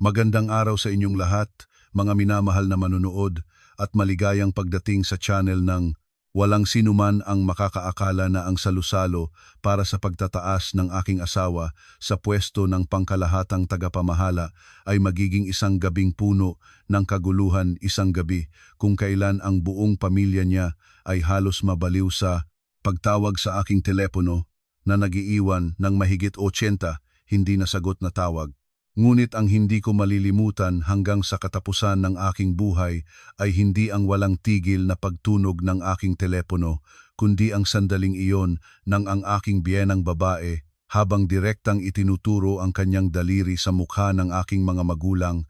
Magandang araw sa inyong lahat, mga minamahal na manunood, at maligayang pagdating sa channel ng walang sinuman ang makakaakala na ang salusalo para sa pagtataas ng aking asawa sa pwesto ng pangkalahatang tagapamahala ay magiging isang gabing puno ng kaguluhan isang gabi kung kailan ang buong pamilya niya ay halos mabaliw sa pagtawag sa aking telepono na nagiiwan ng mahigit 80 hindi nasagot na tawag. Ngunit ang hindi ko malilimutan hanggang sa katapusan ng aking buhay ay hindi ang walang tigil na pagtunog ng aking telepono, kundi ang sandaling iyon nang ang aking biyenang babae, habang direktang itinuturo ang kanyang daliri sa mukha ng aking mga magulang,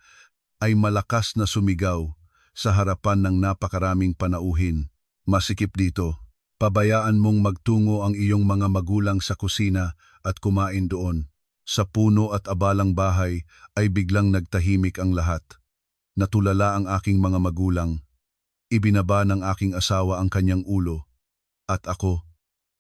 ay malakas na sumigaw sa harapan ng napakaraming panauhin. Masikip dito, pabayaan mong magtungo ang iyong mga magulang sa kusina at kumain doon. Sa puno at abalang bahay ay biglang nagtahimik ang lahat. Natulala ang aking mga magulang. Ibinaba ng aking asawa ang kanyang ulo. At ako,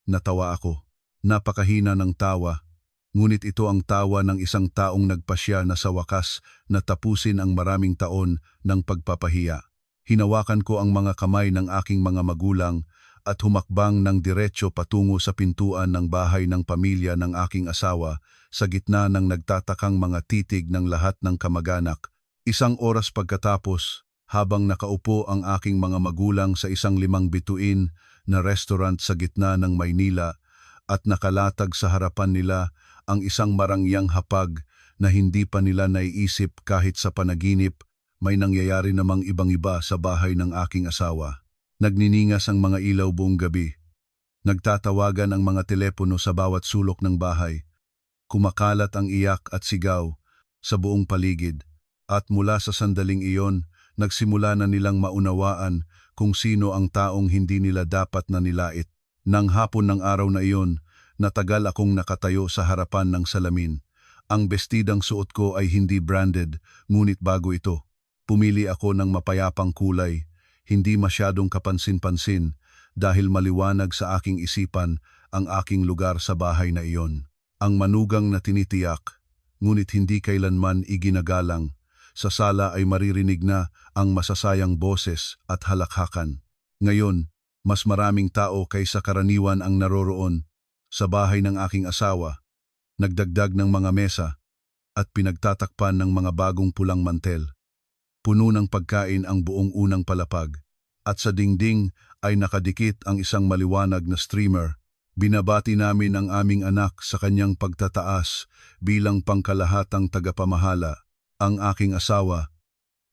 natawa ako. Napakahina ng tawa. Ngunit ito ang tawa ng isang taong nagpasya na sa wakas na tapusin ang maraming taon ng pagpapahiya. Hinawakan ko ang mga kamay ng aking mga magulang at humakbang ng diretso patungo sa pintuan ng bahay ng pamilya ng aking asawa sa gitna ng nagtatakang mga titig ng lahat ng kamag-anak. Isang oras pagkatapos, habang nakaupo ang aking mga magulang sa isang 5 bituin na restaurant sa gitna ng Maynila at nakalatag sa harapan nila ang isang marangyang hapag na hindi pa nila naiisip kahit sa panaginip, may nangyayari namang ibang-iba sa bahay ng aking asawa. Nagniningas ang mga ilaw buong gabi. Nagtatawagan ang mga telepono sa bawat sulok ng bahay. Kumakalat ang iyak at sigaw sa buong paligid. At mula sa sandaling iyon, nagsimula na nilang maunawaan kung sino ang taong hindi nila dapat na nilait. Nang hapon ng araw na iyon, natagal akong nakatayo sa harapan ng salamin. Ang bestidang suot ko ay hindi branded, ngunit bago ito. Pumili ako ng mapayapang kulay, hindi masyadong kapansin-pansin dahil maliwanag sa aking isipan ang aking lugar sa bahay na iyon. Ang manugang na tinitiyak, ngunit hindi kailanman iginagalang, sa sala ay maririnig na ang masasayang boses at halakhakan. Ngayon, mas maraming tao kaysa karaniwan ang naroroon sa bahay ng aking asawa, nagdagdag ng mga mesa at pinagtatakpan ng mga bagong pulang mantel. Puno ng pagkain ang buong unang palapag, at sa dingding ay nakadikit ang isang maliwanag na streamer. Binabati namin ang aming anak sa kanyang pagtataas bilang pangkalahatang tagapamahala. Ang aking asawa,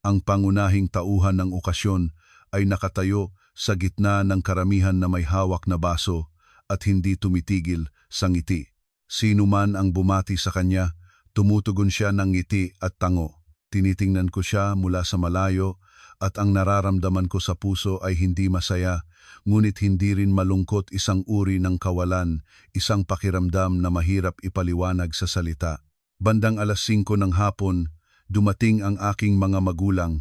ang pangunahing tauhan ng okasyon, ay nakatayo sa gitna ng karamihan na may hawak na baso at hindi tumitigil sa ngiti. Sino man ang bumati sa kanya, tumutugon siya ng ngiti at tango. Tinitingnan ko siya mula sa malayo at ang nararamdaman ko sa puso ay hindi masaya, ngunit hindi rin malungkot, isang uri ng kawalan, isang pakiramdam na mahirap ipaliwanag sa salita. Bandang 5:00 ng hapon, dumating ang aking mga magulang.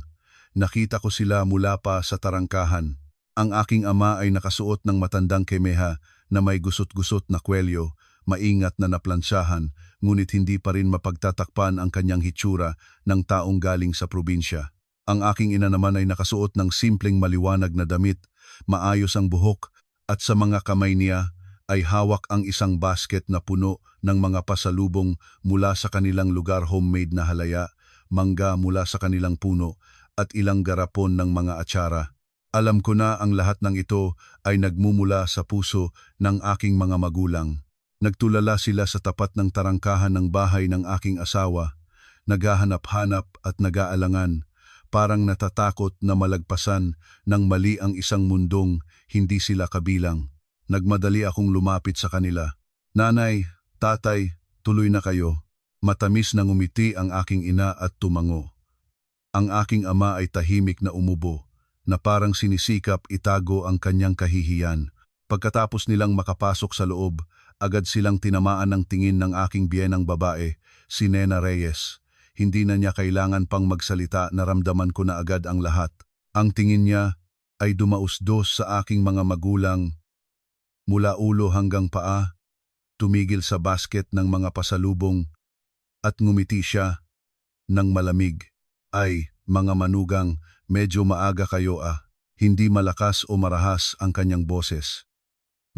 Nakita ko sila mula pa sa tarangkahan. Ang aking ama ay nakasuot ng matandang kemeha na may gusot-gusot na kwelyo, maingat na naplansyahan, ngunit hindi pa rin mapagtatakpan ang kanyang hitsura ng taong galing sa probinsya. Ang aking ina naman ay nakasuot ng simpleng maliwanag na damit, maayos ang buhok, at sa mga kamay niya ay hawak ang isang basket na puno ng mga pasalubong mula sa kanilang lugar, homemade na halaya, mangga mula sa kanilang puno, at ilang garapon ng mga atsara. Alam ko na ang lahat ng ito ay nagmumula sa puso ng aking mga magulang. Nagtulala sila sa tapat ng tarangkahan ng bahay ng aking asawa, naghahanap-hanap at nag-aalangan, parang natatakot na malagpasan ng mali ang isang mundong hindi sila kabilang. Nagmadali akong lumapit sa kanila. Nanay, tatay, tuloy na kayo. Matamis na ngumiti ang aking ina at tumango. Ang aking ama ay tahimik na umubo, na parang sinisikap itago ang kanyang kahihiyan. Pagkatapos nilang makapasok sa loob, agad silang tinamaan ng tingin ng aking biyenang babae, si Nena Reyes. Hindi na niya kailangan pang magsalita, naramdaman ko na agad ang lahat. Ang tingin niya ay dumausdos sa aking mga magulang, mula ulo hanggang paa, tumigil sa basket ng mga pasalubong, at ngumiti siya. ng malamig. Ay, mga manugang, medyo maaga kayo ah. Hindi malakas o marahas ang kanyang boses.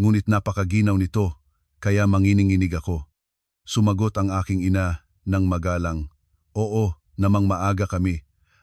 Ngunit napakaginaw nito, kaya mangining-inig ako. Sumagot ang aking ina ng magalang. Oo, namang maaga kami.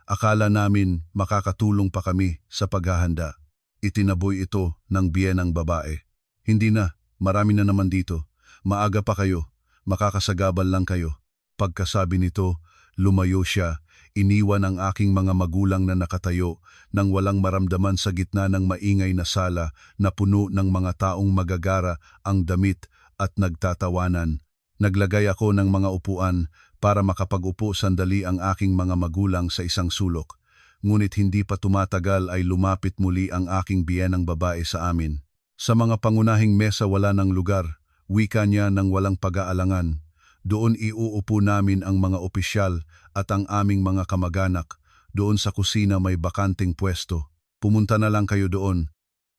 Akala namin makakatulong pa kami sa paghahanda. Itinaboy ito ng biyenang babae. Hindi na, marami na naman dito. Maaga pa kayo, makakasagabal lang kayo. Pagkasabi nito, lumayo siya, iniwan ang aking mga magulang na nakatayo nang walang maramdaman sa gitna ng maingay na sala na puno ng mga taong magagara ang damit at nagtatawanan. Naglagay ako ng mga upuan para makapag-upo sandali ang aking mga magulang sa isang sulok. Ngunit hindi pa tumatagal ay lumapit muli ang aking biyenang babae sa amin. Sa mga pangunahing mesa wala ng lugar, wika niya ng walang pag-aalangan. Doon iuupo namin ang mga opisyal at ang aming mga kamag-anak. Doon sa kusina may bakanting pwesto. Pumunta na lang kayo doon.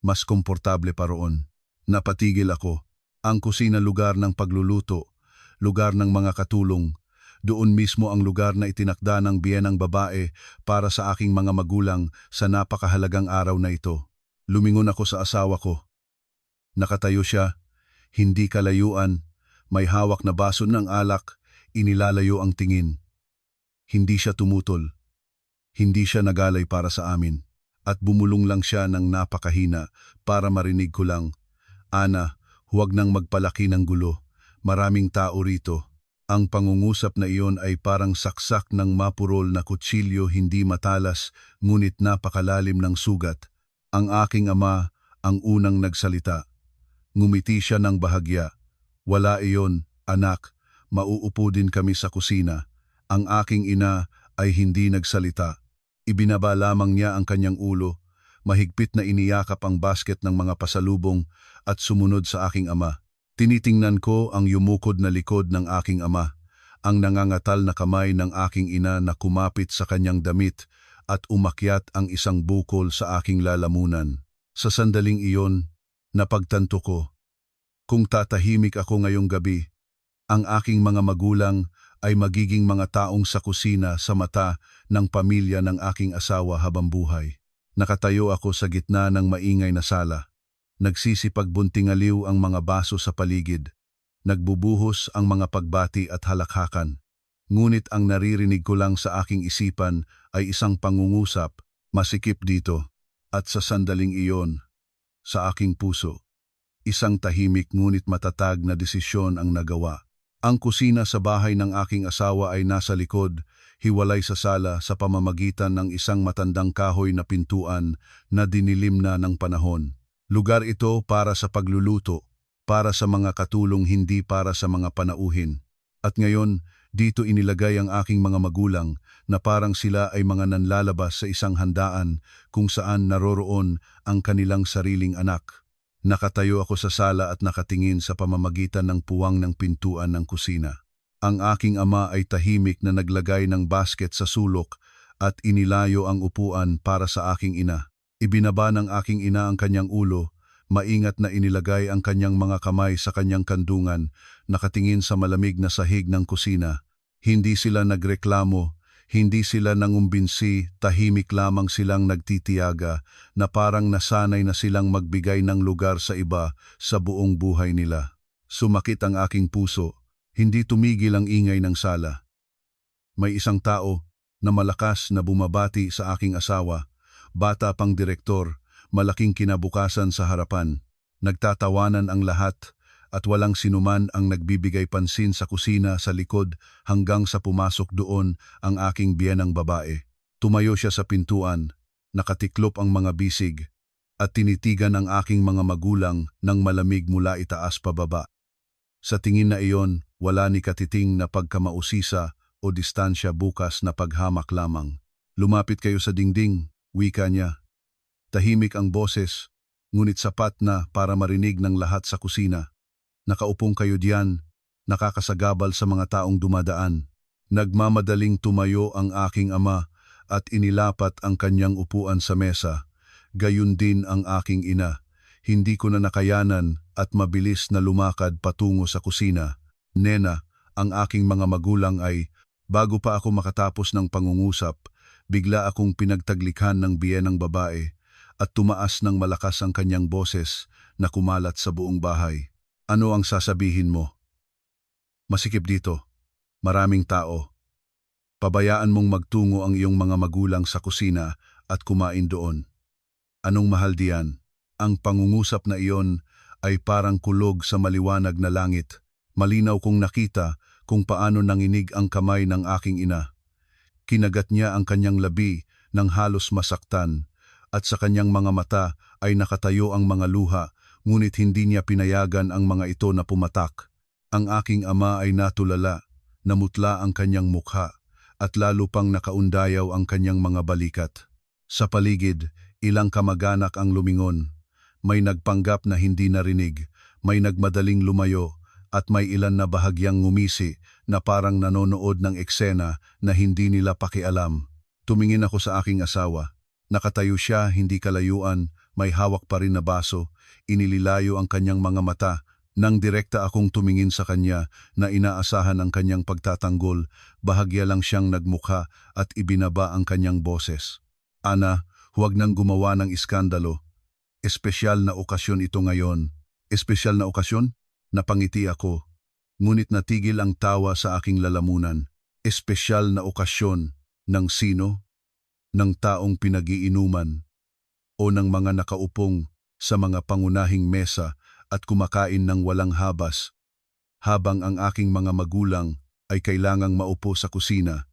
Mas komportable pa roon. Napatigil ako. Ang kusina lugar ng pagluluto, lugar ng mga katulong. Doon mismo ang lugar na itinakda ng biyenang babae para sa aking mga magulang sa napakahalagang araw na ito. Lumingon ako sa asawa ko. Nakatayo siya, hindi kalayuan, may hawak na baso ng alak, inilalayo ang tingin. Hindi siya tumutol. Hindi siya nagalay para sa amin. At bumulong lang siya ng napakahina para marinig ko lang. Ana, huwag nang magpalaki ng gulo. Maraming tao rito. Ang pangungusap na iyon ay parang saksak ng mapurol na kutsilyo, hindi matalas ngunit napakalalim ng sugat. Ang aking ama ang unang nagsalita. Ngumiti siya ng bahagya. Wala iyon, anak. Mauupo din kami sa kusina. Ang aking ina ay hindi nagsalita. Ibinaba lamang niya ang kanyang ulo. Mahigpit na iniyakap ang basket ng mga pasalubong at sumunod sa aking ama. Tinitingnan ko ang yumukod na likod ng aking ama, ang nangangatal na kamay ng aking ina na kumapit sa kanyang damit at umakyat ang isang bukol sa aking lalamunan. Sa sandaling iyon, napagtanto ko, kung tatahimik ako ngayong gabi, ang aking mga magulang ay magiging mga taong sa kusina sa mata ng pamilya ng aking asawa habang buhay. Nakatayo ako sa gitna ng maingay na sala. Nagsisipagbuntingaliw ang mga baso sa paligid. Nagbubuhos ang mga pagbati at halakhakan. Ngunit ang naririnig ko lang sa aking isipan ay isang pangungusap, masikip dito. At sa sandaling iyon, sa aking puso, isang tahimik ngunit matatag na desisyon ang nagawa. Ang kusina sa bahay ng aking asawa ay nasa likod, hiwalay sa sala sa pamamagitan ng isang matandang kahoy na pintuan na dinilim na ng panahon. Lugar ito para sa pagluluto, para sa mga katulong, hindi para sa mga panauhin. At ngayon, dito inilagay ang aking mga magulang na parang sila ay mga nanlalabas sa isang handaan kung saan naroroon ang kanilang sariling anak. Nakatayo ako sa sala at nakatingin sa pamamagitan ng puwang ng pintuan ng kusina. Ang aking ama ay tahimik na naglagay ng basket sa sulok at inilayo ang upuan para sa aking ina. Ibinaba ng aking ina ang kanyang ulo, maingat na inilagay ang kanyang mga kamay sa kanyang kandungan, nakatingin sa malamig na sahig ng kusina. Hindi sila nagreklamo, hindi sila nangumbinsi, tahimik lamang silang nagtitiyaga na parang nasanay na silang magbigay ng lugar sa iba sa buong buhay nila. Sumakit ang aking puso, hindi tumigil ang ingay ng sala. May isang tao na malakas na bumabati sa aking asawa. Bata pang direktor, malaking kinabukasan sa harapan. Nagtatawanan ang lahat at walang sinuman ang nagbibigay pansin sa kusina sa likod hanggang sa pumasok doon ang aking biyenang babae. Tumayo siya sa pintuan, nakatiklop ang mga bisig at tinitigan ang aking mga magulang ng malamig mula itaas pababa. Sa tingin na iyon, wala ni katiting na pagkamausisa o distansya, bukas na paghamak lamang. Lumapit kayo sa dingding, wika niya. Tahimik ang boses, ngunit sapat na para marinig ng lahat sa kusina. Nakaupong kayo diyan, nakakasagabal sa mga taong dumadaan. Nagmamadaling tumayo ang aking ama at inilapat ang kanyang upuan sa mesa. Gayun din ang aking ina. Hindi ko na nakayanan at mabilis na lumakad patungo sa kusina. Nena, ang aking mga magulang ay Bago pa ako makatapos ng pangungusap, bigla akong pinagtaglikhan ng biyenang babae at tumaas ng malakas ang kanyang boses na kumalat sa buong bahay. Ano ang sasabihin mo? Masikip dito. Maraming tao. Pabayaan mong magtungo ang iyong mga magulang sa kusina at kumain doon. Anong mahal diyan? Ang pangungusap na iyon ay parang kulog sa maliwanag na langit. Malinaw kong nakita kung paano nanginig ang kamay ng aking ina. Kinagat niya ang kanyang labi ng halos masaktan at sa kanyang mga mata ay nakatayo ang mga luha, ngunit hindi niya pinayagan ang mga ito na pumatak. Ang aking ama ay natulala, namutla ang kanyang mukha at lalo pang nakaundayaw ang kanyang mga balikat. Sa paligid, ilang kamag-anak ang lumingon. May nagpanggap na hindi narinig, may nagmadaling lumayo, at may ilan na bahagyang ngumisi na parang nanonood ng eksena na hindi nila pakialam. Tumingin ako sa aking asawa. Nakatayo siya, hindi kalayuan, may hawak pa rin na baso, inililayo ang kanyang mga mata. Nang direkta akong tumingin sa kanya na inaasahan ang kanyang pagtatanggol, bahagya lang siyang nagmukha at ibinaba ang kanyang boses. Ana, huwag nang gumawa ng iskandalo. Espesyal na okasyon ito ngayon. Espesyal na okasyon? Napangiti ako. Ngunit natigil ang tawa sa aking lalamunan. Espesyal na okasyon ng sino? Ng taong pinag-iinuman o ng mga nakaupong sa mga pangunahing mesa at kumakain ng walang habas, habang ang aking mga magulang ay kailangang maupo sa kusina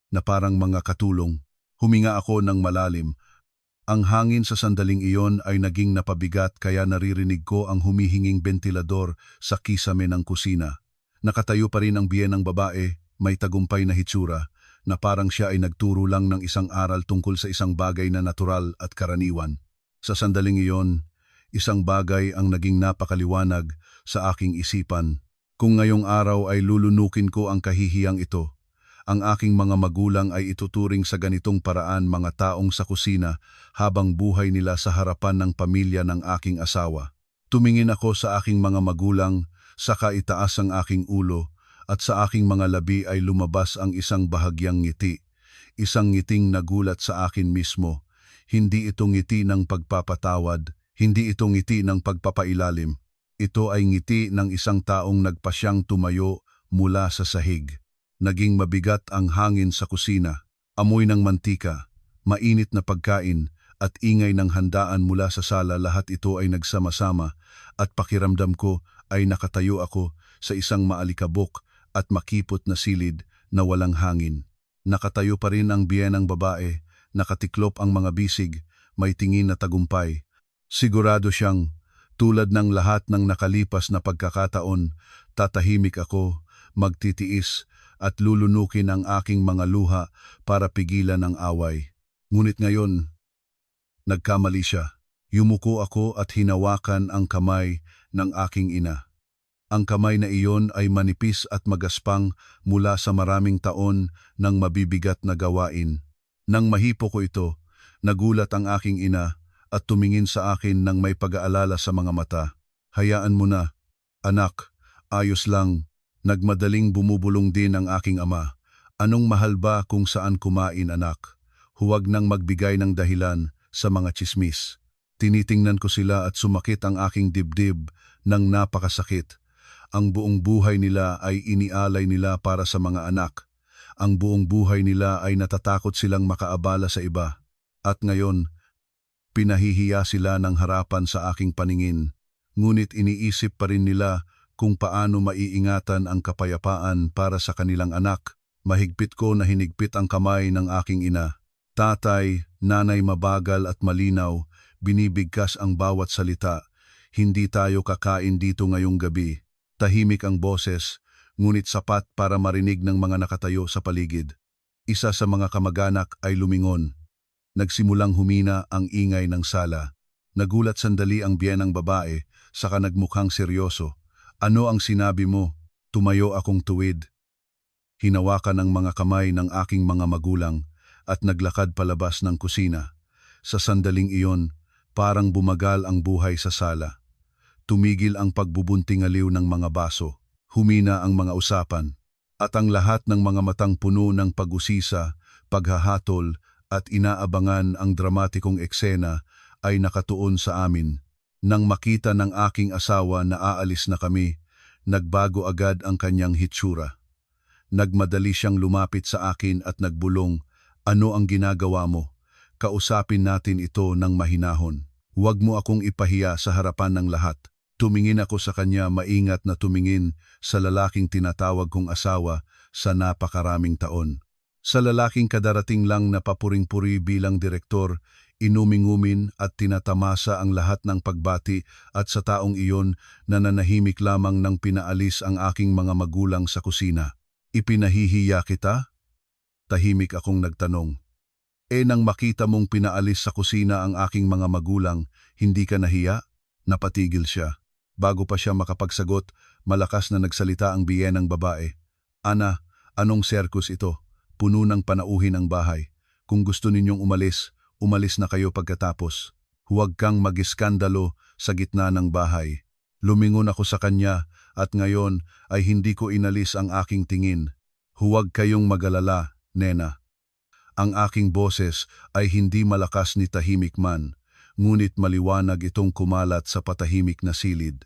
na parang mga katulong. Huminga ako ng malalim. Ang hangin sa sandaling iyon ay naging napabigat kaya naririnig ko ang humihinging bentilador sa kisame ng kusina. Nakatayo pa rin ang biyenang babae, may tagumpay na hitsura, na parang siya ay nagturo lang ng isang aral tungkol sa isang bagay na natural at karaniwan. Sa sandaling iyon, isang bagay ang naging napakaliwanag sa aking isipan. Kung ngayong araw ay lulunukin ko ang kahihiyang ito, ang aking mga magulang ay ituturing sa ganitong paraan mga taong sa kusina habang buhay nila sa harapan ng pamilya ng aking asawa. Tumingin ako sa aking mga magulang, saka itaas ang aking ulo, at sa aking mga labi ay lumabas ang isang bahagyang ngiti. Isang ngiting nagulat sa akin mismo. Hindi ito ngiti ng pagpapatawad, hindi ito ngiti ng pagpapailalim. Ito ay ngiti ng isang taong nagpasyang tumayo mula sa sahig. Naging mabigat ang hangin sa kusina, amoy ng mantika, mainit na pagkain at ingay ng handaan mula sa sala, lahat ito ay nagsama-sama at pakiramdam ko ay nakatayo ako sa isang maalikabok at makipot na silid na walang hangin. Nakatayo pa rin ang biyenang babae, nakatiklop ang mga bisig, may tingin na tagumpay. Sigurado siyang, tulad ng lahat ng nakalipas na pagkakataon, tatahimik ako, magtitiis at lulunukin ang aking mga luha para pigilan ang away. Ngunit ngayon, nagkamali siya. Yumuko ako at hinawakan ang kamay ng aking ina. Ang kamay na iyon ay manipis at magaspang mula sa maraming taon ng mabibigat na gawain. Nang mahipo ko ito, nagulat ang aking ina at tumingin sa akin ng may pag-aalala sa mga mata. Hayaan mo na, anak, ayos lang. Nagmadaling bumubulong din ang aking ama. Anong mahal ba kung saan kumain, anak? Huwag nang magbigay ng dahilan sa mga tsismis. Tinitingnan ko sila at sumakit ang aking dibdib ng napakasakit. Ang buong buhay nila ay inialay nila para sa mga anak. Ang buong buhay nila ay natatakot silang makaabala sa iba. At ngayon, pinahihiya sila ng harapan sa aking paningin. Ngunit iniisip pa rin nila kung paano maiingatan ang kapayapaan para sa kanilang anak. Mahigpit ko na hinigpit ang kamay ng aking ina. Tatay, nanay, mabagal at malinaw, binibigkas ang bawat salita. Hindi tayo kakain dito ngayong gabi. Tahimik ang boses, ngunit sapat para marinig ng mga nakatayo sa paligid. Isa sa mga kamag-anak ay lumingon. Nagsimulang humina ang ingay ng sala. Nagulat sandali ang biyenang babae, saka nagmukhang seryoso. Ano ang sinabi mo? Tumayo akong tuwid. Hinawakan ang mga kamay ng aking mga magulang at naglakad palabas ng kusina. Sa sandaling iyon, parang bumagal ang buhay sa sala. Tumigil ang pagbubunting-aliw ng mga baso. Humina ang mga usapan. At ang lahat ng mga matang puno ng pag-usisa, paghahatol at inaabangan ang dramatikong eksena ay nakatuon sa amin. Nang makita ng aking asawa na aalis na kami, nagbago agad ang kanyang hitsura. Nagmadali siyang lumapit sa akin at nagbulong, "Ano ang ginagawa mo? Kausapin natin ito ng mahinahon. Huwag mo akong ipahiya sa harapan ng lahat." Tumingin ako sa kanya, maingat na tumingin sa lalaking tinatawag kong asawa sa napakaraming taon. Sa lalaking kadarating lang na papuring-puri bilang direktor, inumingumin at tinatamasa ang lahat ng pagbati, at sa taong iyon na nanahimik lamang nang pinaalis ang aking mga magulang sa kusina. "Ipinahihiya kita?" Tahimik akong nagtanong. Nang makita mong pinaalis sa kusina ang aking mga magulang, hindi ka nahiya?" Napatigil siya. Bago pa siya makapagsagot, malakas na nagsalita ang biyenang babae. "Ana, anong serkus ito? Puno ng panauhin ang bahay. Kung gusto ninyong umalis, umalis na kayo pagkatapos. Huwag kang mag-iskandalo sa gitna ng bahay." Lumingon ako sa kanya at ngayon ay hindi ko inalis ang aking tingin. "Huwag kayong mag-alala, Nena." Ang aking boses ay hindi malakas ni tahimik man, ngunit maliwanag itong kumalat sa patahimik na silid.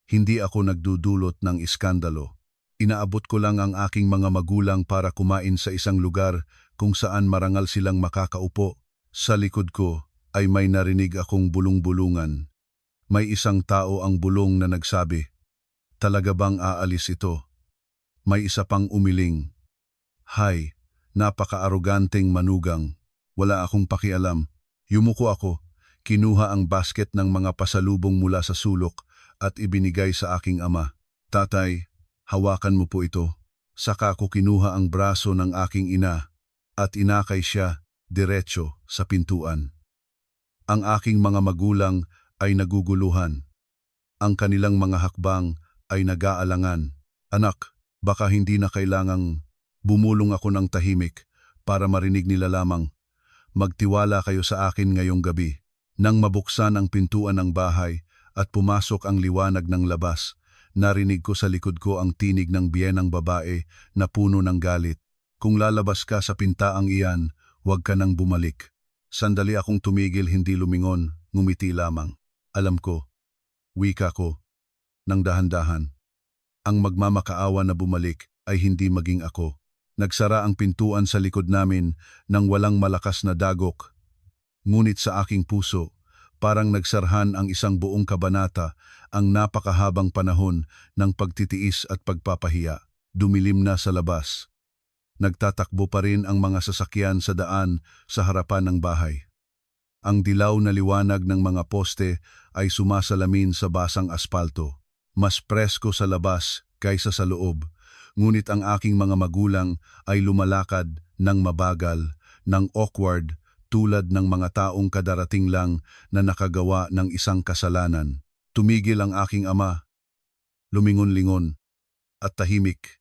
Hindi ako nagdudulot ng iskandalo. Inaabot ko lang ang aking mga magulang para kumain sa isang lugar kung saan marangal silang makakaupo. Sa likod ko ay may narinig akong bulong-bulungan. May isang tao ang bulong na nagsabi, "Talaga bang aalis ito?" May isa pang umiling, "Hay, napaka-aroganteng manugang." Wala akong pakialam. Yumuko ako, kinuha ang basket ng mga pasalubong mula sa sulok at ibinigay sa aking ama. "Tatay, hawakan mo po ito." Saka ko kinuha ang braso ng aking ina at inakay siya diretso sa pintuan. Ang aking mga magulang ay naguguluhan. Ang kanilang mga hakbang ay nag-aalangan. "Anak, baka hindi na kailangang..." Bumulong ako ng tahimik para marinig nila lamang, "Magtiwala kayo sa akin ngayong gabi." Nang mabuksan ang pintuan ng bahay at pumasok ang liwanag ng labas, narinig ko sa likod ko ang tinig ng biyenang babae na puno ng galit. "Kung lalabas ka sa pintaang iyan, huwag ka nang bumalik." Sandali akong tumigil, hindi lumingon, ngumiti lamang. "Alam ko," wika ko, nang dahan-dahan. "Ang magmamakaawa na bumalik ay hindi maging ako." Nagsara ang pintuan sa likod namin nang walang malakas na dagok. Ngunit sa aking puso, parang nagsarhan ang isang buong kabanata, ang napakahabang panahon ng pagtitiis at pagpapahiya. Dumilim na sa labas. Nagtatakbo pa rin ang mga sasakyan sa daan sa harapan ng bahay. Ang dilaw na liwanag ng mga poste ay sumasalamin sa basang aspalto. Mas presko sa labas kaysa sa loob, ngunit ang aking mga magulang ay lumalakad ng mabagal, ng awkward, tulad ng mga taong kadarating lang na nakagawa ng isang kasalanan. Tumigil ang aking ama, lumingon-lingon, at tahimik,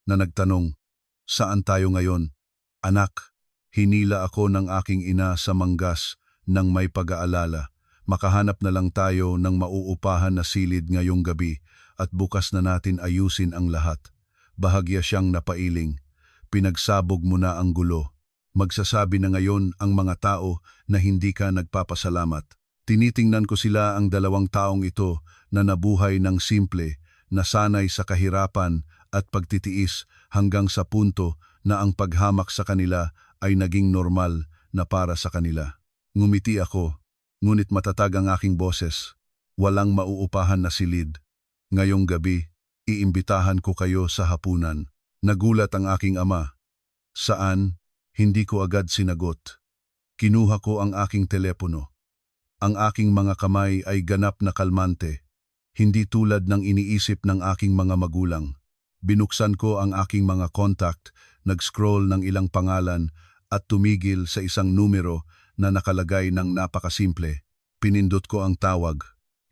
na nagtanong, "Saan tayo ngayon?" "Anak," hinila ako ng aking ina sa manggas ng may pag-aalala, "makahanap na lang tayo ng mauupahan na silid ngayong gabi at bukas na natin ayusin ang lahat." Bahagya siyang napailing. "Pinagsabog mo na ang gulo. Magsasabi na ngayon ang mga tao na hindi ka nagpapasalamat." Tinitingnan ko sila, ang dalawang taong ito na nabuhay ng simple, nasanay sa kahirapan at pagtitiis hanggang sa punto na ang paghamak sa kanila ay naging normal na para sa kanila. Ngumiti ako, ngunit matatag ang aking boses. "Walang mauupahan na silid. Ngayong gabi, iimbitahan ko kayo sa hapunan." Nagulat ang aking ama. "Saan?" Hindi ko agad sinagot. Kinuha ko ang aking telepono. Ang aking mga kamay ay ganap na kalmante, hindi tulad ng iniisip ng aking mga magulang. Binuksan ko ang aking mga contact, nag-scroll ng ilang pangalan at tumigil sa isang numero na nakalagay ng napakasimple. Pinindot ko ang tawag.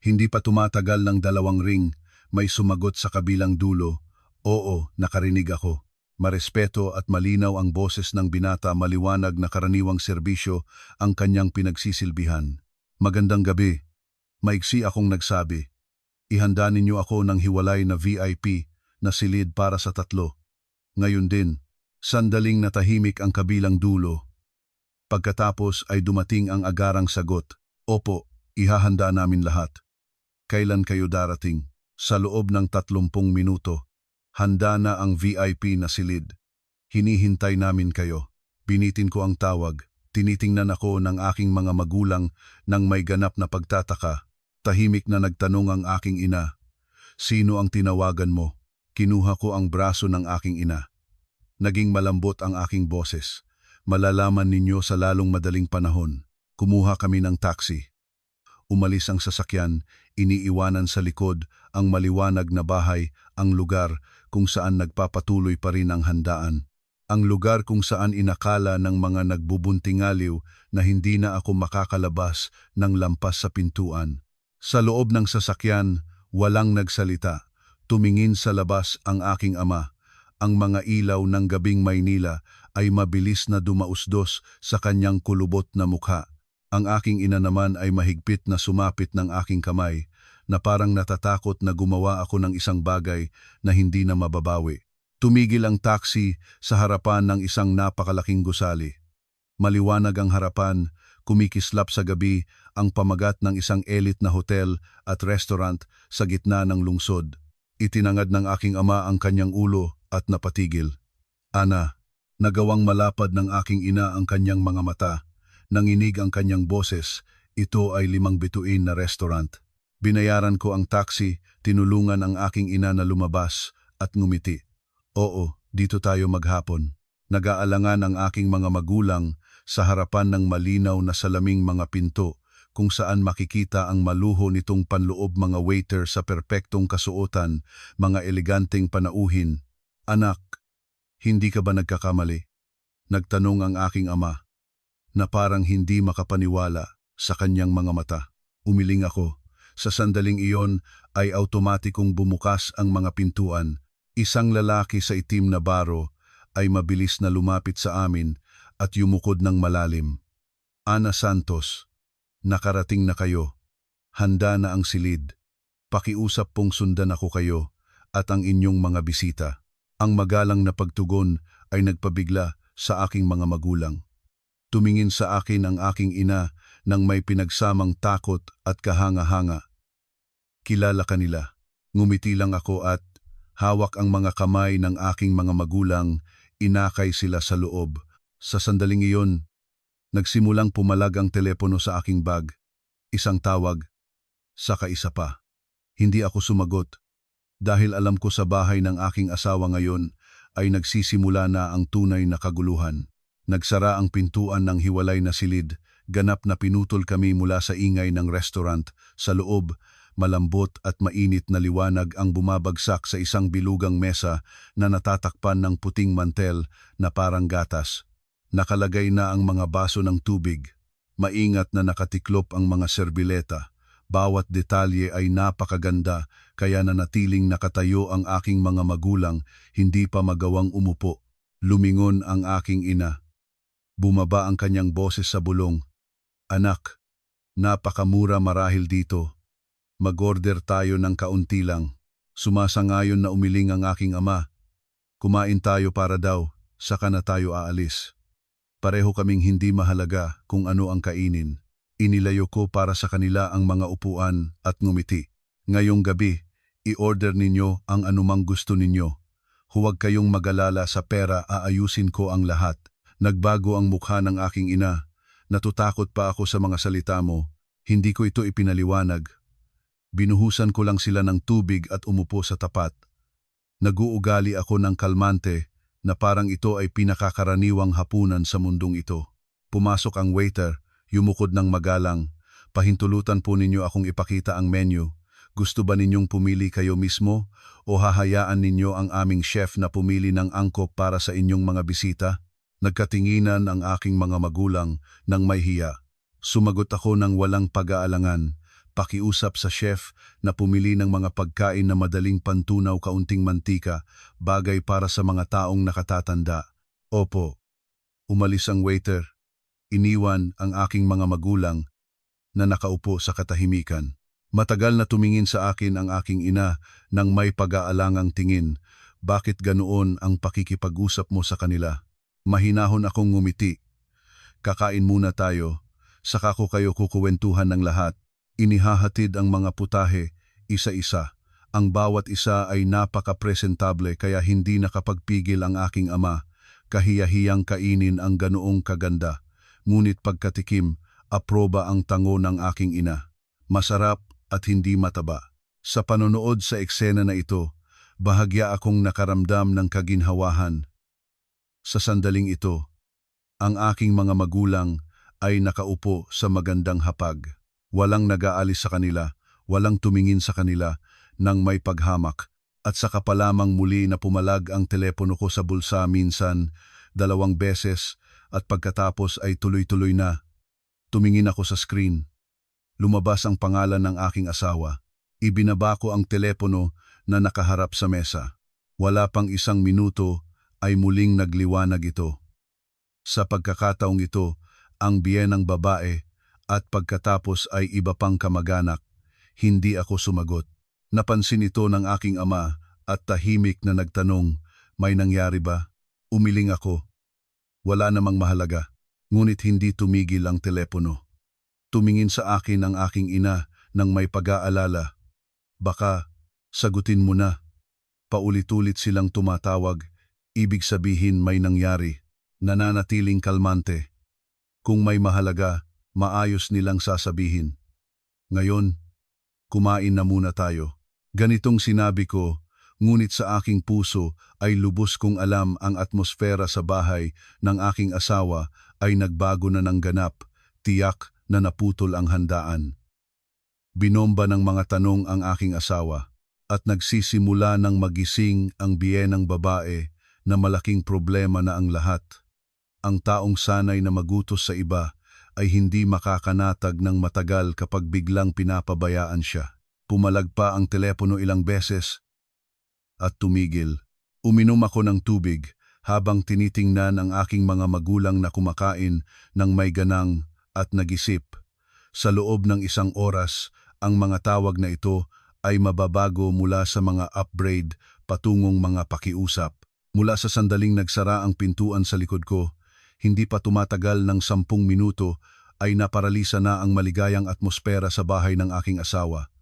Hindi pa tumatagal ng 2 ring, may sumagot sa kabilang dulo. "Oo, nakarinig ako." Marespeto at malinaw ang boses ng binata, maliwanag na karaniwang serbisyo ang kanyang pinagsisilbihan. "Magandang gabi." Maiksi akong nagsabi. "Ihanda ninyo ako ng hiwalay na VIP na silid para sa 3." Ngayon din, sandaling natahimik ang kabilang dulo. Pagkatapos ay dumating ang agarang sagot, "Opo, ihahanda namin lahat." "Kailan kayo darating?" "Sa loob ng 30 minuto. Handa na ang VIP na silid. Hinihintay namin kayo." Binitin ko ang tawag. Tinitingnan ako ng aking mga magulang nang may ganap na pagtataka. Tahimik na nagtanong ang aking ina, "Sino ang tinawagan mo?" Kinuha ko ang braso ng aking ina. Naging malambot ang aking boses. "Malalaman ninyo sa lalong madaling panahon." Kumuha kami ng taxi. Umalis ang sasakyan, iniiwanan sa likod ang maliwanag na bahay, ang lugar kung saan nagpapatuloy pa rin ang handaan. Ang lugar kung saan inakala ng mga nagbubuntingaliw na hindi na ako makakalabas ng lampas sa pintuan. Sa loob ng sasakyan, walang nagsalita. Tumingin sa labas ang aking ama. Ang mga ilaw ng gabing Maynila ay mabilis na dumausdos sa kanyang kulubot na mukha. Ang aking ina naman ay mahigpit na sumapit ng aking kamay, na parang natatakot na gumawa ako ng isang bagay na hindi na mababawi. Tumigil ang taxi sa harapan ng isang napakalaking gusali. Maliwanag ang harapan, kumikislap sa gabi ang pamagat ng isang elite na hotel at restaurant sa gitna ng lungsod. Itinangad ng aking ama ang kanyang ulo at napatigil. "Ana," nagawang malapad ng aking ina ang kanyang mga mata. Nanginig ang kanyang boses, "Ito ay 5 bituin na restaurant." Binayaran ko ang taxi, tinulungan ang aking ina na lumabas at ngumiti. "Oo, dito tayo maghapon." Nag-aalangan ang aking mga magulang sa harapan ng malinaw na salaming mga pinto kung saan makikita ang maluho nitong panloob mga waiter sa perpektong kasuotan, mga eleganteng panauhin. "Anak, hindi ka ba nagkakamali?" Nagtanong ang aking ama, na parang hindi makapaniwala sa kanyang mga mata. Umiling ako. Sa sandaling iyon ay automatikong bumukas ang mga pintuan. Isang lalaki sa itim na baro ay mabilis na lumapit sa amin at yumukod ng malalim. "Ana Santos, nakarating na kayo. Handa na ang silid. Pakiusap pong sundan ako kayo at ang inyong mga bisita." Ang magalang na pagtugon ay nagpabigla sa aking mga magulang. Tumingin sa akin ang aking ina nang may pinagsamang takot at kahanga-hanga. "Kilala ka nila." Ngumiti lang ako at hawak ang mga kamay ng aking mga magulang, inakay sila sa loob. Sa sandaling iyon, nagsimulang pumalag ang telepono sa aking bag. Isang tawag, saka isa pa. Hindi ako sumagot. Dahil alam ko sa bahay ng aking asawa ngayon ay nagsisimula na ang tunay na kaguluhan. Nagsara ang pintuan ng hiwalay na silid, ganap na pinutol kami mula sa ingay ng restaurant. Sa loob, malambot at mainit na liwanag ang bumabagsak sa isang bilugang mesa na natatakpan ng puting mantel na parang gatas. Nakalagay na ang mga baso ng tubig. Maingat na nakatiklop ang mga serbileta. Bawat detalye ay napakaganda, kaya nanatiling nakatayo ang aking mga magulang, hindi pa magawang umupo. Lumingon ang aking ina. Bumaba ang kanyang boses sa bulong. "Anak, napakamura marahil dito. Mag-order tayo ng kaunti lang." Sumasangayon na umiling ang aking ama. "Kumain tayo para daw, saka na tayo aalis." Pareho kaming hindi mahalaga kung ano ang kainin. Inilayo ko para sa kanila ang mga upuan at ngumiti. "Ngayong gabi, i-order ninyo ang anumang gusto ninyo. Huwag kayong mag-alala sa pera, aayusin ko ang lahat." Nagbago ang mukha ng aking ina. "Natatakot pa ako sa mga salita mo. Hindi ko ito ipinaliwanag." Binuhusan ko lang sila ng tubig at umupo sa tapat. Naguugali ako ng kalmante na parang ito ay pinakakaraniwang hapunan sa mundong ito. Pumasok ang waiter, yumukod ng magalang. "Pahintulutan po ninyo akong ipakita ang menu. Gusto ba ninyong pumili kayo mismo o hahayaan ninyo ang aming chef na pumili ng angkop para sa inyong mga bisita?" Nagkatinginan ang aking mga magulang nang may hiya. Sumagot ako ng walang pag-aalangan. Pakiusap sa chef na pumili ng mga pagkain na madaling pantunaw, kaunting mantika, bagay para sa mga taong nakatatanda. "Opo." Umalis ang waiter. Iniwan ang aking mga magulang na nakaupo sa katahimikan. Matagal na tumingin sa akin ang aking ina nang may pag-aalangang tingin. bakit ganoon ang pakikipag-usap mo sa kanila? Mahinahon akong ngumiti. Kakain muna tayo, saka ko kayo kukuwentuhan ng lahat. Inihahatid ang mga putahe, isa-isa. Ang bawat isa ay napaka-presentable kaya hindi nakapagpigil ang aking ama. Kahiyahiyang kainin ang ganoong kaganda. Ngunit pagkatikim, aproba ang tango ng aking ina. Masarap at hindi mataba. Sa panonood sa eksena na ito, bahagya akong nakaramdam ng kaginhawahan. Sa sandaling ito, ang aking mga magulang ay nakaupo sa magandang hapag. Walang nag-aalis sa kanila, walang tumingin sa kanila nang may paghamak, at saka pa lamang muli na pumalag ang telepono ko sa bulsa minsan, 2 beses, at pagkatapos ay tuloy-tuloy na. Tumingin ako sa screen. Lumabas ang pangalan ng aking asawa. Ibinaba ko ang telepono na nakaharap sa mesa. Wala pang 1 minuto ay muling nagliwanag ito. Sa pagkakataong ito, ang biyenang babae at pagkatapos ay iba pang kamag-anak. Hindi ako sumagot. Napansin ito ng aking ama at tahimik na nagtanong, "May nangyari ba?" Umiling ako. Wala namang mahalaga. Ngunit hindi tumigil ang telepono. Tumingin sa akin ang aking ina nang may pag-aalala. "Baka sagutin mo na." Paulit-ulit silang tumatawag. Ibig sabihin may nangyari. Nananatiling kalmante. Kung may mahalaga, maayos nilang sasabihin. "Ngayon, kumain na muna tayo." Ganitong sinabi ko, ngunit sa aking puso ay lubos kong alam ang atmosfera sa bahay ng aking asawa ay nagbago na ng ganap, tiyak na naputol ang handaan. Binomba ng mga tanong ang aking asawa at nagsisimula ng magising ang biyenang babae na malaking problema na ang lahat. Ang taong sanay na magutos sa iba ay hindi makakanatag ng matagal kapag biglang pinapabayaan siya. Pumalag pa ang telepono ilang beses at tumigil. Uminom ako ng tubig habang tinitingnan ang aking mga magulang na kumakain ng may ganang at nagisip. Sa loob ng 1 oras, ang mga tawag na ito ay mababago mula sa mga upgrade patungong mga pakiusap. Mula sa sandaling nagsara ang pintuan sa likod ko, hindi pa tumatagal ng 10 minuto ay naparalisa na ang maligayang atmosfera sa bahay ng aking asawa.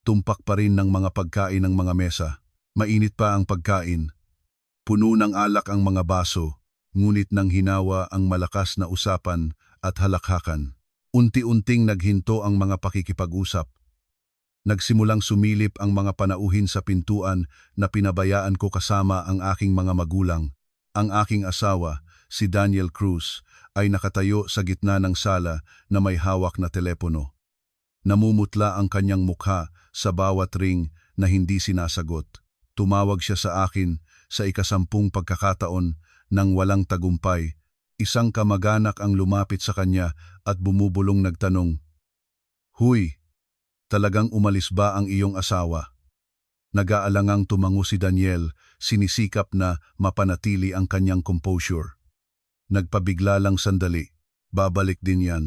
Tumpak pa rin ng mga pagkain ng mga mesa. Mainit pa ang pagkain. Puno ng alak ang mga baso, ngunit nang hinawa ang malakas na usapan at halakhakan. Unti-unting naghinto ang mga pakikipag-usap. Nagsimulang sumilip ang mga panauhin sa pintuan na pinabayaan ko kasama ang aking mga magulang. Ang aking asawa, si Daniel Cruz, ay nakatayo sa gitna ng sala na may hawak na telepono. Namumutla ang kanyang mukha sa bawat ring na hindi sinasagot. Tumawag siya sa akin sa 10 pagkakataon nang walang tagumpay. Isang kamag-anak ang lumapit sa kanya at bumubulong nagtanong, "Huy, talagang umalis ba ang iyong asawa?" Nag-aalangang tumango si Daniel, sinisikap na mapanatili ang kanyang composure. Nagpabigla lang sandali, babalik din yan.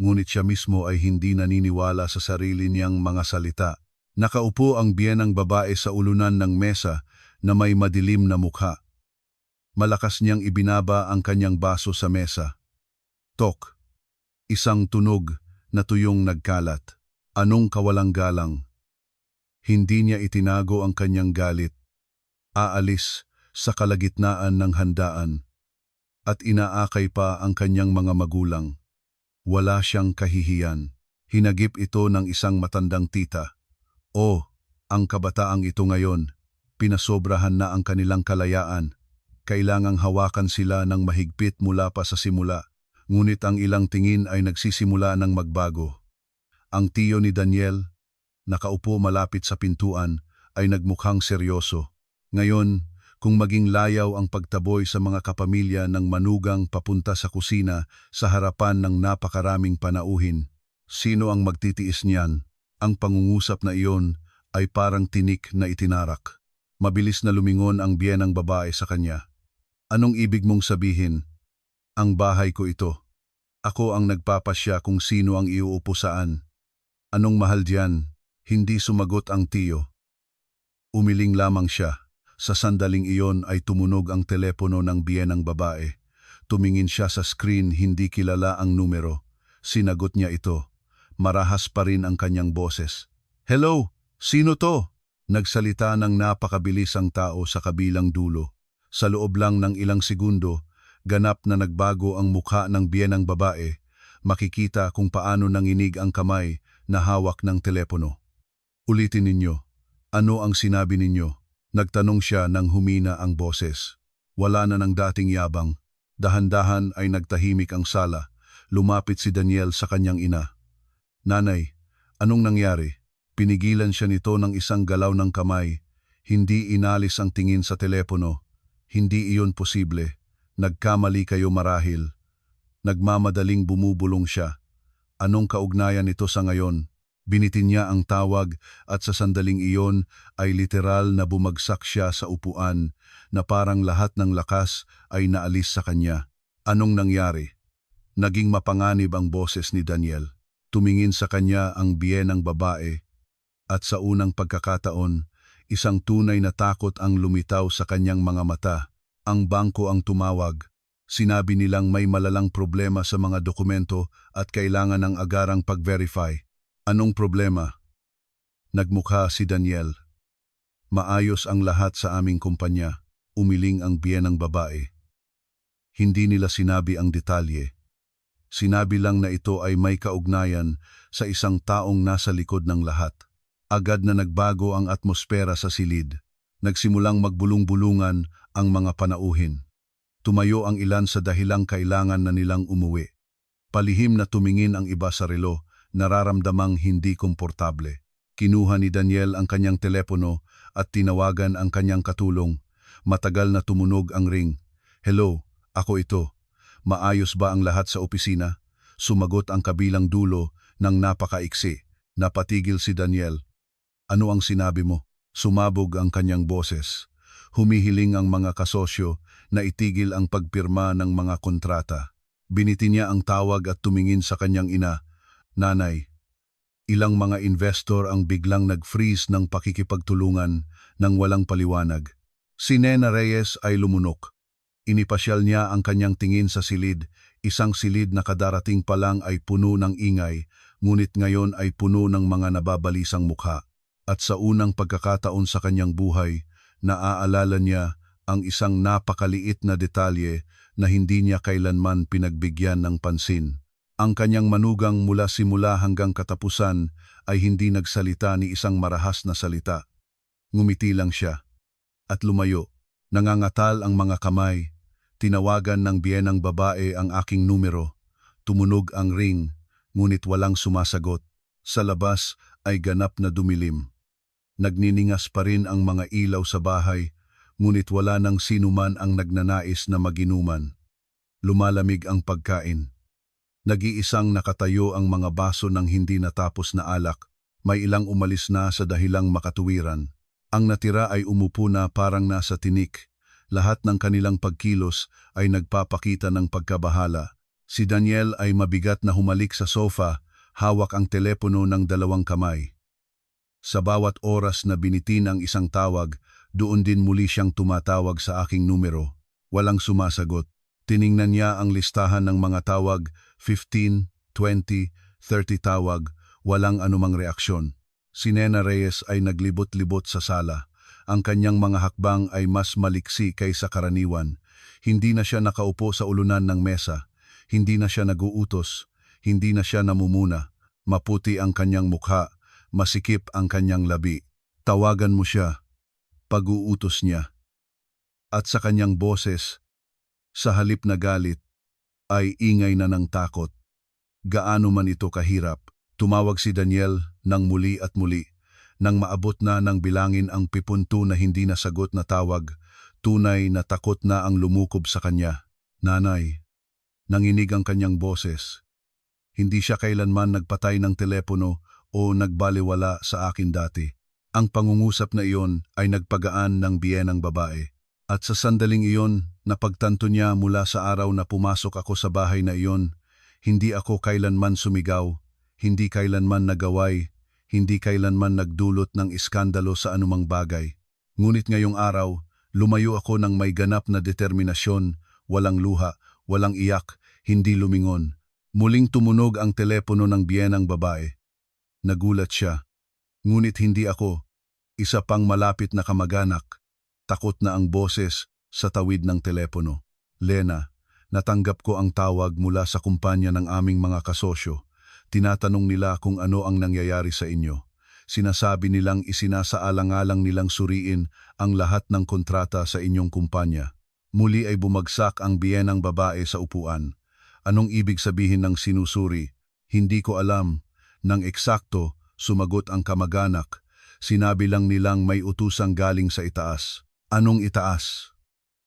Ngunit siya mismo ay hindi naniniwala sa sarili niyang mga salita. Nakaupo ang biyenang babae sa ulunan ng mesa na may madilim na mukha. Malakas niyang ibinaba ang kanyang baso sa mesa. Tok. Isang tunog na tuyong nagkalat. Anong kawalang galang? Hindi niya itinago ang kanyang galit. Aalis sa kalagitnaan ng handaan. At inaakay pa ang kanyang mga magulang. Wala siyang kahihiyan. Hinagip ito ng isang matandang tita. "Oh, ang kabataang ito ngayon, pinasobrahan na ang kanilang kalayaan. Kailangang hawakan sila ng mahigpit mula pa sa simula." Ngunit ang ilang tingin ay nagsisimula ng magbago. Ang tiyo ni Daniel, nakaupo malapit sa pintuan, ay nagmukhang seryoso. Ngayon, kung maging layaw ang pagtaboy sa mga kapamilya ng manugang papunta sa kusina sa harapan ng napakaraming panauhin, sino ang magtitiis niyan? Ang pangungusap na iyon ay parang tinik na itinarak. Mabilis na lumingon ang biyenang babae sa kanya. "Anong ibig mong sabihin? Ang bahay ko ito. Ako ang nagpapasya kung sino ang iuupo saan. Anong mahal diyan?" Hindi sumagot ang tiyo. Umiling lamang siya. Sa sandaling iyon ay tumunog ang telepono ng biyenang babae. Tumingin siya sa screen, hindi kilala ang numero. Sinagot niya ito. Marahas pa rin ang kanyang boses. "Hello, sino to?" Nagsalita ng napakabilis ang tao sa kabilang dulo. Sa loob lang ng ilang segundo, ganap na nagbago ang mukha ng biyenang babae. Makikita kung paano nanginig ang kamay na hawak ng telepono. "Ulitin ninyo. Ano ang sinabi ninyo?" Nagtanong siya nang humina ang boses. Wala na ng dating yabang. Dahan-dahan ay nagtahimik ang sala. Lumapit si Daniel sa kanyang ina. "Nanay, anong nangyari?" Pinigilan siya nito ng isang galaw ng kamay. Hindi inalis ang tingin sa telepono. "Hindi iyon posible. Nagkamali kayo marahil." Nagmamadaling bumubulong siya. Anong kaugnayan nito sa ngayon? Binitin niya ang tawag at sa sandaling iyon ay literal na bumagsak siya sa upuan na parang lahat ng lakas ay naalis sa kanya. Anong nangyari? Naging mapanganib ang boses ni Daniel. Tumingin sa kanya ang biyenang babae at sa unang pagkakataon, isang tunay na takot ang lumitaw sa kanyang mga mata. Ang bangko ang tumawag. Sinabi nilang may malalang problema sa mga dokumento at kailangan ng agarang pag-verify. Anong problema? Nagmukha si Daniel. "Maayos ang lahat sa aming kumpanya," umiling ang biyenang babae. Hindi nila sinabi ang detalye. Sinabi lang na ito ay may kaugnayan sa isang taong nasa likod ng lahat. Agad na nagbago ang atmosfera sa silid. Nagsimulang magbulong-bulungan ang mga panauhin. Tumayo ang ilan sa dahilang kailangan na nilang umuwi. Palihim na tumingin ang iba sa relo, nararamdamang hindi komportable. Kinuha ni Daniel ang kanyang telepono at tinawagan ang kanyang katulong. Matagal na tumunog ang ring. "Hello, ako ito. Maayos ba ang lahat sa opisina?" Sumagot ang kabilang dulo ng napakaiksi. Napatigil si Daniel. "Ano ang sinabi mo?" Sumabog ang kanyang boses. Humihiling ang mga kasosyo na itigil ang pagpirma ng mga kontrata. Biniti niya ang tawag at tumingin sa kanyang ina. "Nanay, ilang mga investor ang biglang nag-freeze ng pakikipagtulungan ng walang paliwanag." Si Nena Reyes ay lumunok. Inipasyal niya ang kanyang tingin sa silid, isang silid na kadarating pa lang ay puno ng ingay, ngunit ngayon ay puno ng mga nababalisang mukha. At sa unang pagkakataon sa kanyang buhay, naaalala niya ang isang napakaliit na detalye na hindi niya kailanman pinagbigyan ng pansin. Ang kanyang manugang mula simula hanggang katapusan ay hindi nagsalita ni isang marahas na salita. Ngumiti lang siya at lumayo. Nangangatal ang mga kamay. Tinawagan ng biyenang babae ang aking numero. Tumunog ang ring, ngunit walang sumasagot. Sa labas ay ganap na dumilim. Nagniningas pa rin ang mga ilaw sa bahay, ngunit wala nang sinuman ang nagnanais na maginuman. Lumalamig ang pagkain. Nag-iisang nakatayo ang mga baso ng hindi natapos na alak. May ilang umalis na sa dahilang makatuwiran. Ang natira ay umupo na parang nasa tinik. Lahat ng kanilang pagkilos ay nagpapakita ng pagkabahala. Si Daniel ay mabigat na humalik sa sofa, hawak ang telepono ng dalawang kamay. Sa bawat oras na binitin ang isang tawag, doon din muli siyang tumatawag sa aking numero. Walang sumasagot. Tiningnan niya ang listahan ng mga tawag, 15, 20, 30 tawag, walang anumang reaksyon. Si Nena Reyes ay naglibot-libot sa sala. Ang kanyang mga hakbang ay mas maliksi kaysa karaniwan. Hindi na siya nakaupo sa ulunan ng mesa. Hindi na siya naguutos. Hindi na siya namumuna. Maputi ang kanyang mukha. Masikip ang kanyang labi. Tawagan mo siya. Pag-uutos niya. At sa kanyang boses, sa halip na galit, ay ingay na ng takot. Gaano man ito kahirap, tumawag si Daniel ng muli at muli. Nang maabot na ng bilangin ang 70 na hindi nasagot na tawag, tunay na takot na ang lumukob sa kanya. "Nanay," nanginig ang kanyang boses. Hindi siya kailanman nagpatay ng telepono o nagbaliwala sa akin dati. Ang pangungusap na iyon ay nagpagaan ng biyenang babae. At sa sandaling iyon, napagtanto niya mula sa araw na pumasok ako sa bahay na iyon, hindi ako kailanman sumigaw, hindi kailanman nagaway, hindi kailanman nagdulot ng iskandalo sa anumang bagay. Ngunit ngayong araw, Lumayo ako ng may ganap na determinasyon, walang luha, walang iyak, hindi lumingon. Muling tumunog ang telepono ng biyenang babae. Nagulat siya. Ngunit hindi ako. Isa pang malapit na kamag-anak. Takot na ang boses sa tawid ng telepono. Lena, natanggap ko ang tawag mula sa kumpanya ng aming mga kasosyo. Tinatanong nila kung ano ang nangyayari sa inyo. Sinasabi nilang isinasaalang-alang nilang suriin ang lahat ng kontrata sa inyong kumpanya. Muli ay bumagsak ang biyenang babae sa upuan. Anong ibig sabihin ng sinusuri? Hindi ko alam. Nang eksakto, sumagot ang kamag-anak. Sinabi lang nilang may utusang galing sa itaas. Anong itaas?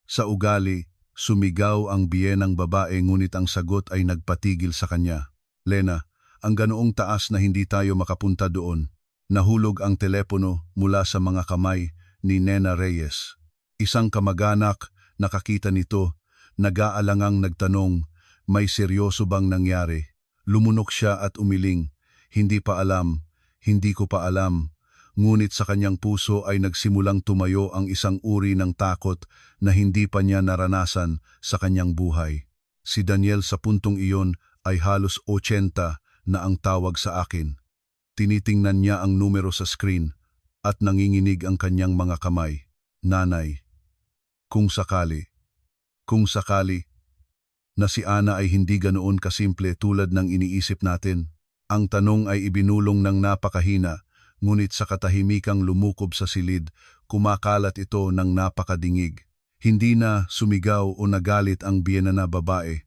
Sa ugali, sumigaw ang biyenang babae ngunit ang sagot ay nagpatigil sa kanya. Lena, ang ganoong taas na hindi tayo makapunta doon. Nahulog ang telepono mula sa mga kamay ni Nena Reyes. Isang kamag-anak nakakita nito, nag-aalangang nagtanong, may seryoso bang nangyari? Lumunok siya at umiling. Hindi pa alam, hindi ko pa alam. Ngunit sa kanyang puso ay nagsimulang tumayo ang isang uri ng takot na hindi pa niya naranasan sa kanyang buhay. Si Daniel sa puntong iyon ay halos 80 na ang tawag sa akin. Tinitingnan niya ang numero sa screen at nanginginig ang kanyang mga kamay. Nanay, kung sakali na si Ana ay hindi ganoon kasimple tulad ng iniisip natin. Ang tanong ay ibinulong ng napakahina, ngunit sa katahimikang lumukob sa silid, kumakalat ito ng napakadingig. Hindi na sumigaw o nagalit ang biyena na babae.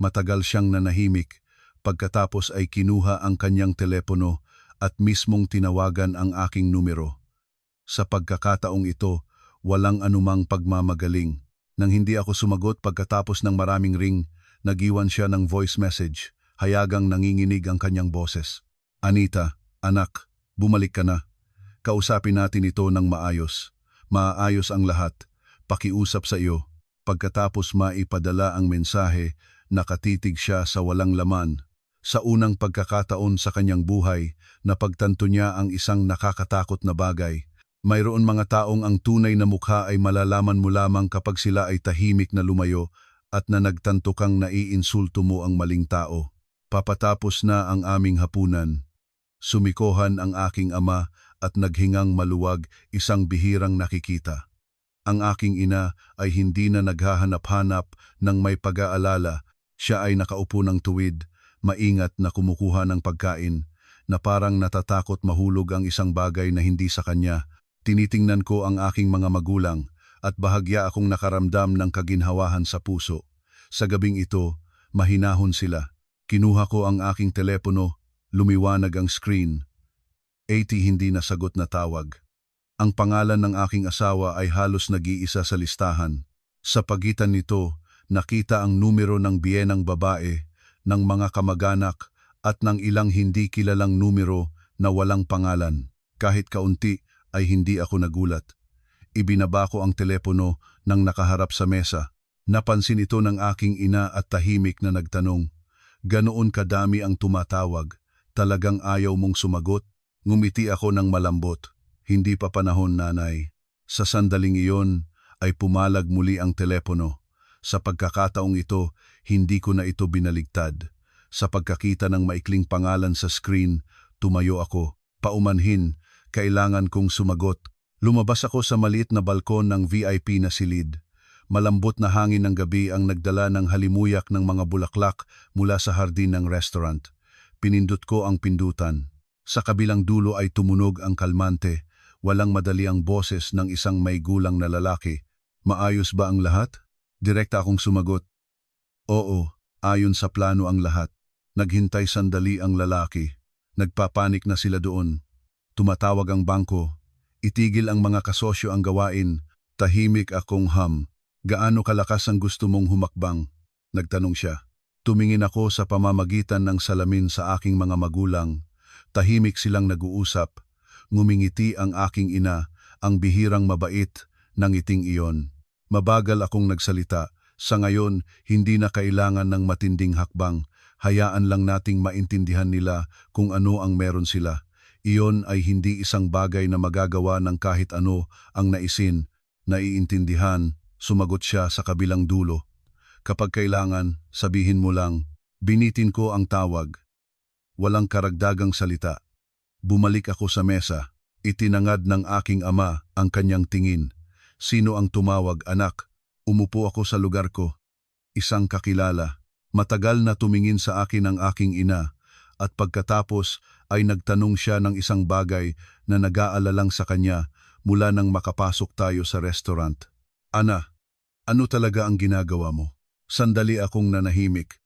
Matagal siyang nanahimik, pagkatapos ay kinuha ang kanyang telepono at mismong tinawagan ang aking numero. Sa pagkakataong ito, walang anumang pagmamagaling. Nang hindi ako sumagot pagkatapos ng maraming ring, nagiwan siya ng voice message, hayagang nanginginig ang kanyang boses. Anita, anak, bumalik ka na. Kausapin natin ito ng maayos. Maayos ang lahat. Pakiusap sa iyo. Pagkatapos maipadala ang mensahe, nakatitig siya sa walang laman. Sa unang pagkakataon sa kanyang buhay, napagtanto niya ang isang nakakatakot na bagay. Mayroon mga taong ang tunay na mukha ay malalaman mo lamang kapag sila ay tahimik na lumayo at na nagtanto kang naiinsulto mo ang maling tao. Papatapos na ang aming hapunan. Sumikohan ang aking ama at naghingang maluwag, isang bihirang nakikita. Ang aking ina ay hindi na naghahanap-hanap ng may pag-aalala. Siya ay nakaupo ng tuwid, maingat na kumukuha ng pagkain, na parang natatakot mahulog ang isang bagay na hindi sa kanya. Tinitingnan ko ang aking mga magulang at bahagya akong nakaramdam ng kaginhawahan sa puso. Sa gabing ito, mahinahon sila. Kinuha ko ang aking telepono, lumiwanag ang screen. 80 hindi nasagot na tawag. Ang pangalan ng aking asawa ay halos nag-iisa sa listahan. Sa pagitan nito, nakita ang numero ng biyenang babae, ng mga kamag-anak at ng ilang hindi kilalang numero na walang pangalan. Kahit kaunti ay hindi ako nagulat. Ibinaba ko ang telepono nang nakaharap sa mesa. Napansin ito ng aking ina at tahimik na nagtanong, "Ganoon kadami ang tumatawag? Talagang ayaw mong sumagot?" Ngumiti ako ng malambot. "Hindi pa panahon, nanay." Sa sandaling iyon ay pumalag muli ang telepono. Sa pagkakataong ito, hindi ko na ito binaligtad. Sa pagkakita ng maikling pangalan sa screen, tumayo ako. Paumanhin, kailangan kong sumagot. Lumabas ako sa maliit na balkon ng VIP na silid. Malambot na hangin ng gabi ang nagdala ng halimuyak ng mga bulaklak mula sa hardin ng restaurant. Pinindot ko ang pindutan. Sa kabilang dulo ay tumunog ang kalmante. Walang madali ang boses ng isang may gulang na lalaki. "Maayos ba ang lahat?" Direkta akong sumagot. "Oo, ayon sa plano ang lahat." Naghintay sandali ang lalaki. Nagpapanik na sila doon. Tumatawag ang bangko. Itigil ang mga kasosyo ang gawain. Tahimik akong "Gaano kalakas ang gusto mong humakbang?" Nagtanong siya. Tumingin ako sa pamamagitan ng salamin sa aking mga magulang. Tahimik silang nag-uusap. Ngumingiti ang aking ina, ang bihirang mabait ng ngiting iyon. Mabagal akong nagsalita. Sa ngayon, hindi na kailangan ng matinding hakbang. Hayaan lang nating maintindihan nila kung ano ang meron sila. Iyon ay hindi isang bagay na magagawa ng kahit ano ang naisin. Naiintindihan, sumagot siya sa kabilang dulo. Kapag kailangan, sabihin mo lang, binitin ko ang tawag. Walang karagdagang salita. Bumalik ako sa mesa. Itinangad ng aking ama ang kanyang tingin. Sino ang tumawag, anak? Umupo ako sa lugar ko. Isang kakilala. Matagal na tumingin sa akin ang aking ina at pagkatapos ay nagtanong siya ng isang bagay na nag-aalalang sa kanya mula nang makapasok tayo sa restaurant. Ana, ano talaga ang ginagawa mo? Sandali akong nanahimik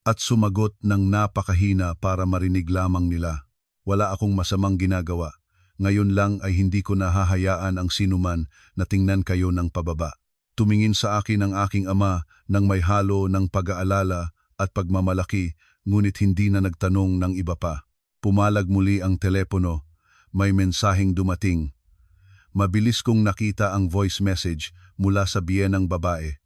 at sumagot ng napakahina para marinig lamang nila. Wala akong masamang ginagawa. Ngayon lang ay hindi ko nahahayaan ang sinuman na tingnan kayo ng pababa. Tumingin sa akin ang aking ama nang may halo ng pag-aalala at pagmamalaki, ngunit hindi na nagtanong ng iba pa. Pumalag muli ang telepono. May mensaheng dumating. Mabilis kong nakita ang voice message mula sa biyenang babae.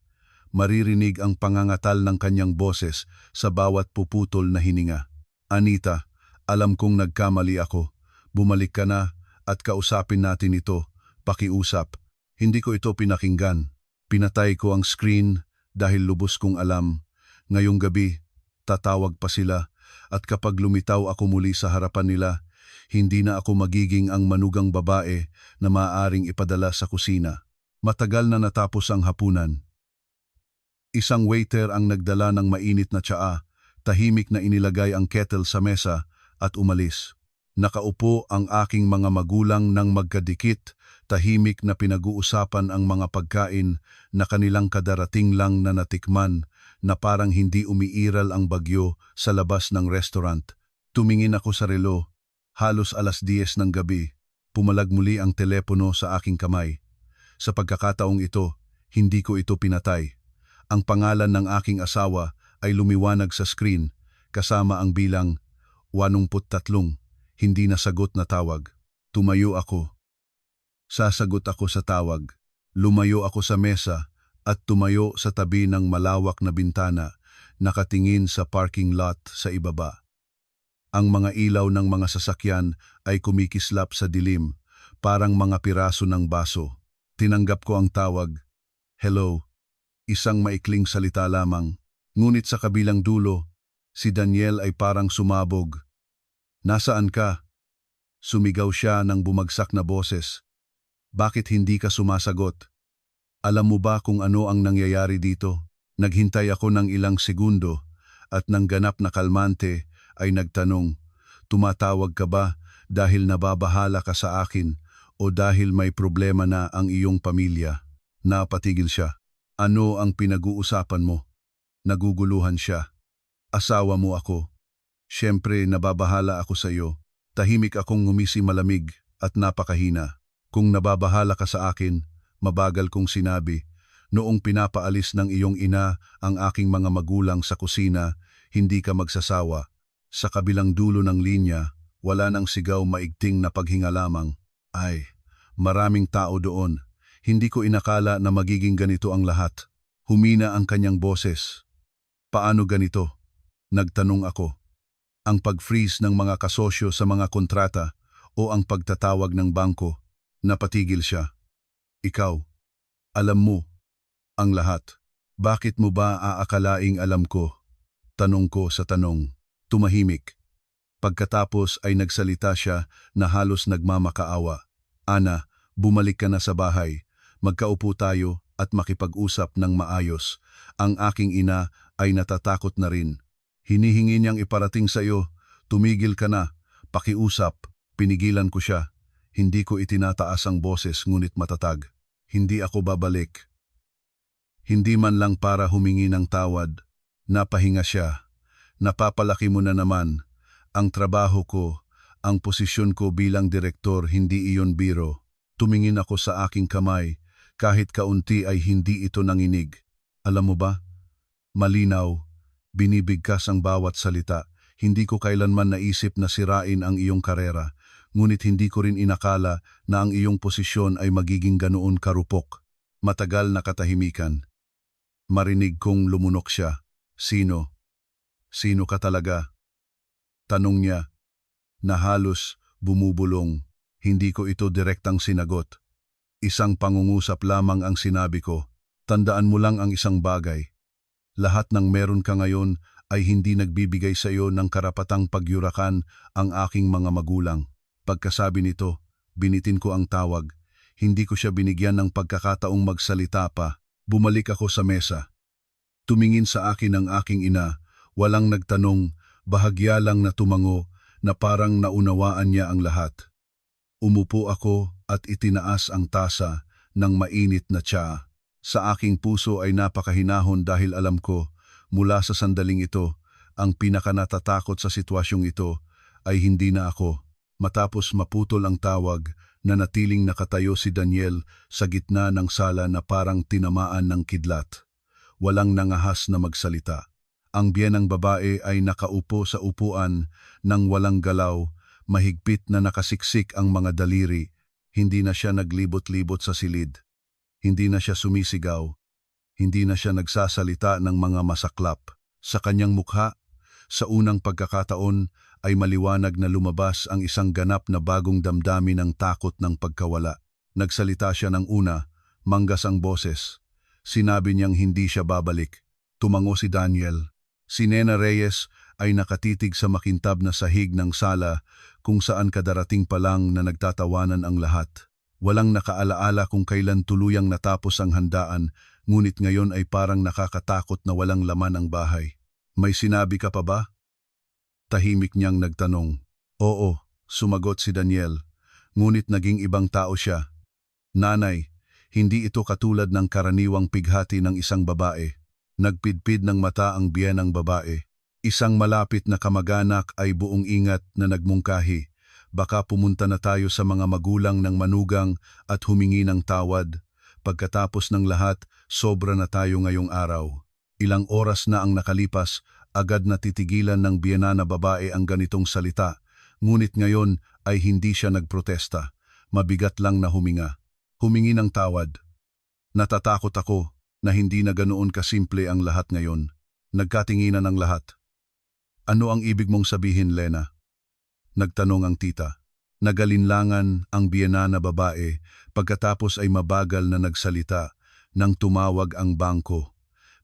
Maririnig ang pangangatal ng kanyang boses sa bawat puputol na hininga. Anita, alam kong nagkamali ako. Bumalik ka na at kausapin natin ito. Pakiusap. Hindi ko ito pinakinggan. Pinatay ko ang screen dahil lubos kong alam. Ngayong gabi, tatawag pa sila at kapag lumitaw ako muli sa harapan nila, hindi na ako magiging ang manugang babae na maaaring ipadala sa kusina. Matagal na natapos ang hapunan. Isang waiter ang nagdala ng mainit na tsaa, tahimik na inilagay ang kettle sa mesa at umalis. Nakaupo ang aking mga magulang ng magkadikit, tahimik na pinag-uusapan ang mga pagkain na kanilang kadarating lang na natikman na parang hindi umiiral ang bagyo sa labas ng restaurant. Tumingin ako sa relo. Halos 10:00 ng gabi, pumalag muli ang telepono sa aking kamay. Sa pagkakataong ito, hindi ko ito pinatay. Ang pangalan ng aking asawa ay lumiwanag sa screen, kasama ang bilang 83, hindi nasagot na tawag. Tumayo ako. Sasagot ako sa tawag. Lumayo ako sa mesa at tumayo sa tabi ng malawak na bintana, nakatingin sa parking lot sa ibaba. Ang mga ilaw ng mga sasakyan ay kumikislap sa dilim, parang mga piraso ng baso. Tinanggap ko ang tawag. Hello. Isang maikling salita lamang. Ngunit sa kabilang dulo, si Daniel ay parang sumabog. Nasaan ka? Sumigaw siya ng bumagsak na boses. Bakit hindi ka sumasagot? Alam mo ba kung ano ang nangyayari dito? Naghintay ako ng ilang segundo at nang ganap na kalmante ay nagtanong, tumatawag ka ba dahil nababahala ka sa akin o dahil may problema na ang iyong pamilya? Napatigil siya. Ano ang pinag-uusapan mo? Naguguluhan siya. Asawa mo ako. Siyempre nababahala ako sa iyo. Tahimik akong ngumisi malamig at napakahina. Kung nababahala ka sa akin, mabagal kong sinabi, noong pinapaalis ng iyong ina ang aking mga magulang sa kusina, hindi ka magsasawa. Sa kabilang dulo ng linya, wala nang sigaw, maigting na paghinga lamang. Ay, maraming tao doon. Hindi ko inakala na magiging ganito ang lahat. Humina ang kanyang boses. Paano ganito? Nagtanong ako. Ang pag-freeze ng mga kasosyo sa mga kontrata o ang pagtatawag ng bangko? Napatigil siya. Ikaw, alam mo ang lahat. Bakit mo ba aakalaing alam ko? Tanong ko sa tanong. Tumahimik. Pagkatapos ay nagsalita siya na halos nagmamakaawa. Ana, bumalik ka na sa bahay. Magkaupo tayo at makipag-usap ng maayos. Ang aking ina ay natatakot na rin. Hinihingi niyang iparating sa iyo, tumigil ka na, pakiusap. Pinigilan ko siya. Hindi ko itinataas ang boses ngunit matatag. Hindi ako babalik. Hindi man lang para humingi ng tawad. Napahinga siya. Napapalaki mo na naman. Ang trabaho ko, ang posisyon ko bilang direktor, hindi iyon biro. Tumingin ako sa aking kamay, kahit kaunti ay hindi ito nanginig. Alam mo ba? Malinaw, binibigkas ang bawat salita. Hindi ko kailanman naisip na sirain ang iyong karera, ngunit hindi ko rin inakala na ang iyong posisyon ay magiging ganoon karupok. Matagal na katahimikan. Marinig kong lumunok siya. Sino? Sino ka talaga? Tanong niya, na halos bumubulong. Hindi ko ito direktang sinagot. Isang pangungusap lamang ang sinabi ko. Tandaan mo lang ang isang bagay. Lahat ng meron ka ngayon ay hindi nagbibigay sa iyo ng karapatang pagyurakan ang aking mga magulang. Pagkasabi nito, binitin ko ang tawag. Hindi ko siya binigyan ng pagkakataong magsalita pa. Bumalik ako sa mesa. Tumingin sa akin ang aking ina, walang nagtanong, bahagya lang na tumango na parang naunawaan niya ang lahat. Umupo ako at itinaas ang tasa ng mainit na tsaa. Sa aking puso ay napakahinahon dahil alam ko, mula sa sandaling ito, ang pinakanatatakot sa sitwasyong ito ay hindi na ako. Matapos maputol ang tawag, nanatiling nakatayo si Daniel sa gitna ng sala na parang tinamaan ng kidlat. Walang nangahas na magsalita. Ang biyenang babae ay nakaupo sa upuan nang walang galaw, mahigpit na nakasiksik ang mga daliri. Hindi na siya naglibot-libot sa silid. Hindi na siya sumisigaw. Hindi na siya nagsasalita ng mga masaklap. Sa kanyang mukha, sa unang pagkakataon ay maliwanag na lumabas ang isang ganap na bagong damdamin ng takot ng pagkawala. Nagsalita siya ng una, manggas ang boses. Sinabi niyang hindi siya babalik. Tumango si Daniel. Si Nena Reyes ay nakatitig sa makintab na sahig ng sala kung saan kadarating pa lang na nagtatawanan ang lahat. Walang nakaalaala kung kailan tuluyang natapos ang handaan, ngunit ngayon ay parang nakakatakot na walang laman ang bahay. May sinabi ka pa ba? Tahimik niyang nagtanong. Oo, sumagot si Daniel. Ngunit naging ibang tao siya. Nanay, hindi ito katulad ng karaniwang pighati ng isang babae. Nagpidpid ng mata ang biyenang babae. Isang malapit na kamag-anak ay buong ingat na nagmungkahi. Baka pumunta na tayo sa mga magulang ng manugang at humingi ng tawad. Pagkatapos ng lahat, sobra na tayo ngayong araw. Ilang oras na ang nakalipas, agad na titigilan ng biyena na babae ang ganitong salita. Ngunit ngayon ay hindi siya nagprotesta. Mabigat lang na huminga. Humingi ng tawad. Natatakot ako na hindi na ganoon kasimple ang lahat ngayon. Nagkatinginan ang lahat. Ano ang ibig mong sabihin, Lena? Nagtanong ang tita. Nagalinlangan ang biyena na babae pagkatapos ay mabagal na nagsalita nang tumawag ang bangko.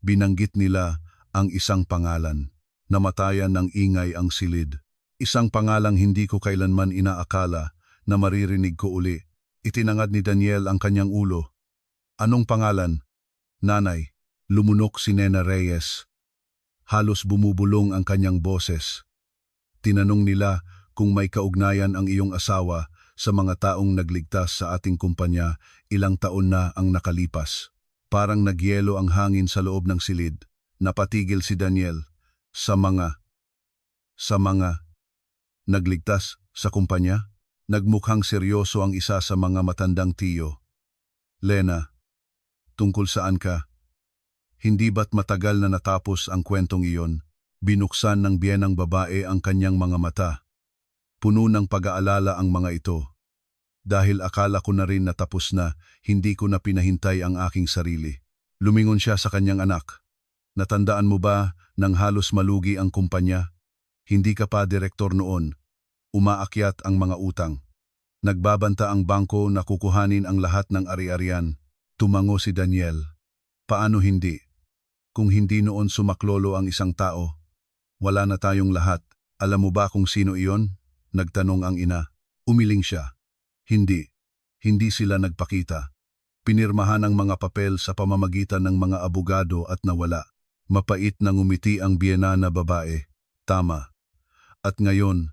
Binanggit nila ang isang pangalan. Namatayan ng ingay ang silid. Isang pangalang hindi ko kailanman inaakala na maririnig ko uli. Itinangad ni Daniel ang kanyang ulo. Anong pangalan? Nanay, lumunok si Nena Reyes. Halos bumubulong ang kanyang boses. Tinanong nila kung may kaugnayan ang iyong asawa sa mga taong nagligtas sa ating kumpanya, ilang taon na ang nakalipas. Parang nagyelo ang hangin sa loob ng silid. Napatigil si Daniel. Sa mga nagligtas sa kumpanya? Nagmukhang seryoso ang isa sa mga matandang tiyo. Lena, tungkol saan ka? Hindi ba't matagal na natapos ang kwentong iyon? Binuksan ng biyenang babae ang kanyang mga mata. Puno ng pag-aalala ang mga ito. Dahil akala ko na rin natapos na, hindi ko na pinahintay ang aking sarili. Lumingon siya sa kanyang anak. Natandaan mo ba nang halos malugi ang kumpanya? Hindi ka pa direktor noon. Umaakyat ang mga utang. Nagbabanta ang bangko na kukuhanin ang lahat ng ari-arian. Tumango si Daniel. Paano hindi? Kung hindi noon sumaklolo ang isang tao, wala na tayong lahat. Alam mo ba kung sino iyon? Nagtanong ang ina. Umiling siya. Hindi. Hindi sila nagpakita. Pinirmahan ang mga papel sa pamamagitan ng mga abogado at nawala. Mapait na ngumiti ang biyena na babae. Tama. At ngayon,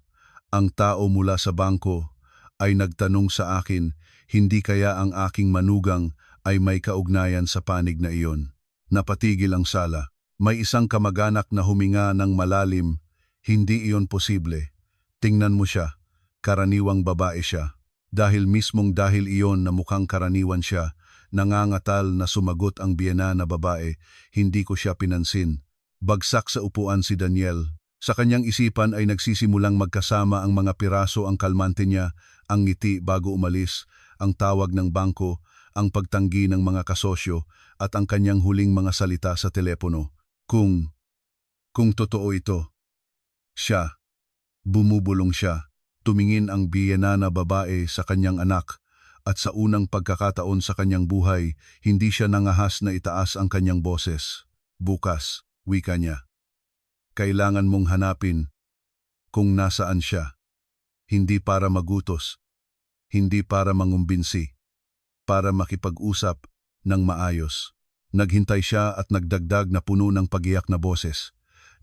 ang tao mula sa bangko ay nagtanong sa akin, hindi kaya ang aking manugang ay may kaugnayan sa panig na iyon. Napatigil ang sala. May isang kamag-anak na huminga ng malalim. Hindi iyon posible. Tingnan mo siya. Karaniwang babae siya. Dahil iyon na mukhang karaniwan siya, nangangatal na sumagot ang biyena na babae, hindi ko siya pinansin. Bagsak sa upuan si Daniel. Sa kanyang isipan ay nagsisimulang magkasama ang mga piraso ang kalmante niya, ang ngiti bago umalis, ang tawag ng bangko, ang pagtanggi ng mga kasosyo, at ang kanyang huling mga salita sa telepono. Kung totoo ito. Bumubulong siya. Tumingin ang biyena na babae sa kanyang anak At sa unang pagkakataon sa kanyang buhay, hindi siya nangahas na itaas ang kanyang boses. Bukas, wika niya. Kailangan mong hanapin kung nasaan siya. Hindi para magutos, hindi para mangumbinsi, para makipag-usap ng maayos. Naghintay siya at nagdagdag na puno ng pagiyak na boses.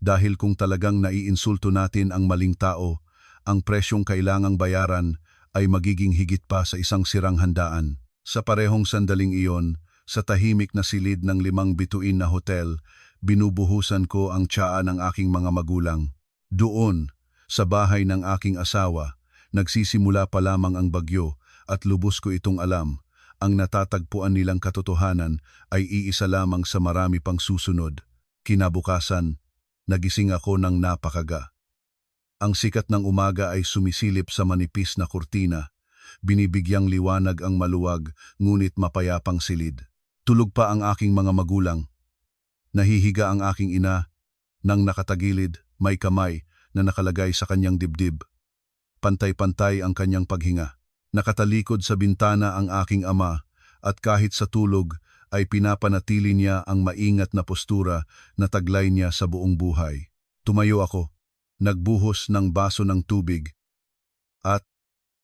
Dahil kung talagang naiinsulto natin ang maling tao, ang presyong kailangang bayaran ay magiging higit pa sa isang sirang handaan. Sa parehong sandaling iyon, sa tahimik na silid ng 5 bituin na hotel, binubuhusan ko ang tsaa ng aking mga magulang. Doon, sa bahay ng aking asawa, nagsisimula pa lamang ang bagyo at lubos ko itong alam. Ang natatagpuan nilang katotohanan ay iisa lamang sa marami pang susunod. Kinabukasan, nagising ako ng napakaga. Ang sikat ng umaga ay sumisilip sa manipis na kurtina. Binibigyang liwanag ang maluwag, ngunit mapayapang silid. Tulog pa ang aking mga magulang. Nahihiga ang aking ina, nang nakatagilid, may kamay na nakalagay sa kanyang dibdib. Pantay-pantay ang kanyang paghinga. Nakatalikod sa bintana ang aking ama, at kahit sa tulog ay pinapanatili niya ang maingat na postura na taglay niya sa buong buhay. Tumayo ako. Nagbuhos ng baso ng tubig at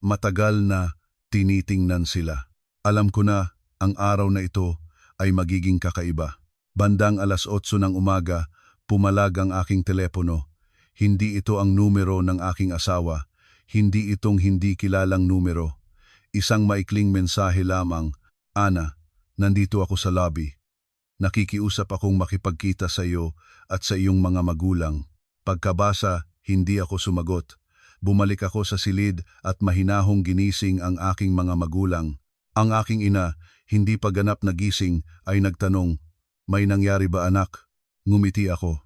matagal na tinitingnan sila. Alam ko na ang araw na ito ay magiging kakaiba. Bandang 8:00 ng umaga, pumalag ang aking telepono. Hindi ito ang numero ng aking asawa. Hindi itong hindi kilalang numero. Isang maikling mensahe lamang, "Ana, nandito ako sa lobby. Nakikiusap akong makipagkita sa iyo at sa iyong mga magulang." Pagkabasa, hindi ako sumagot. Bumalik ako sa silid at mahinahong ginising ang aking mga magulang. Ang aking ina, hindi pa ganap na gising, ay nagtanong, "May nangyari ba anak?" Ngumiti ako.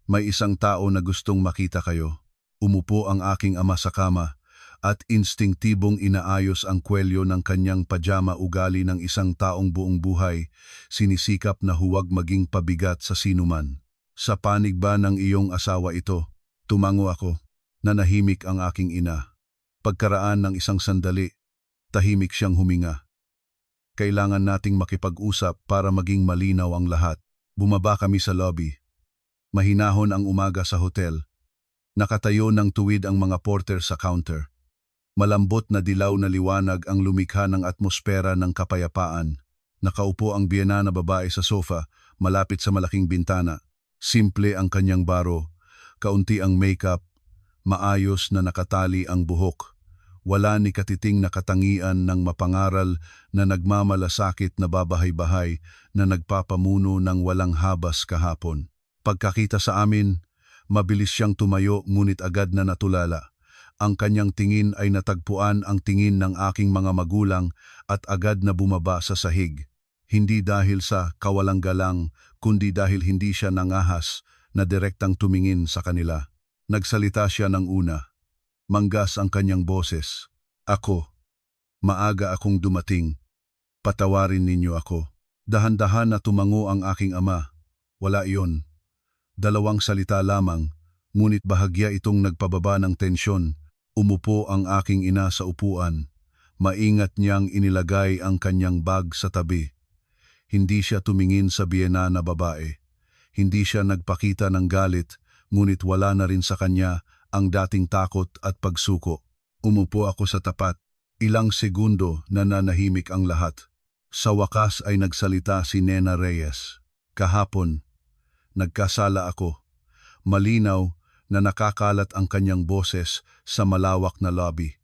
"May isang tao na gustong makita kayo." Umupo ang aking ama sa kama at instinktibong inaayos ang kwelyo ng kanyang pajama, ugali ng isang taong buong buhay, sinisikap na huwag maging pabigat sa sinuman. "Sa panig ba ng iyong asawa ito?" Tumango ako. Nanahimik ang aking ina. Pagkaraan ng isang sandali, tahimik siyang huminga. "Kailangan nating makipag-usap para maging malinaw ang lahat." Bumaba kami sa lobby. Mahinahon ang umaga sa hotel. Nakatayo ng tuwid ang mga porter sa counter. Malambot na dilaw na liwanag ang lumikha ng atmosfera ng kapayapaan. Nakaupo ang biyena na babae sa sofa, malapit sa malaking bintana. Simple ang kanyang baro, kaunti ang makeup, maayos na nakatali ang buhok. Wala ni katiting na katangian ng mapangaral na nagmamalasakit na babahay-bahay na nagpapamuno ng walang habas kahapon. Pagkakita sa amin, mabilis siyang tumayo ngunit agad na natulala. Ang kanyang tingin ay natagpuan ang tingin ng aking mga magulang at agad na bumaba sa sahig. Hindi dahil sa kawalang galang, kundi dahil hindi siya nangahas na direktang tumingin sa kanila. Nagsalita siya ng una. Manggas ang kanyang boses. "Ako, maaga akong dumating. Patawarin ninyo ako." Dahan-dahan na tumango ang aking ama. Wala iyon. 2 salita lamang, ngunit bahagya itong nagpababa ng tensyon. Umupo ang aking ina sa upuan. Maingat niyang inilagay ang kanyang bag sa tabi. Hindi siya tumingin sa biyena na babae. Hindi siya nagpakita ng galit, ngunit wala na rin sa kanya ang dating takot at pagsuko. Umupo ako sa tapat. Ilang segundo na nanahimik ang lahat. Sa wakas ay nagsalita si Nena Reyes. "Kahapon, nagkasala ako." Malinaw na nakakalat ang kanyang boses sa malawak na lobby.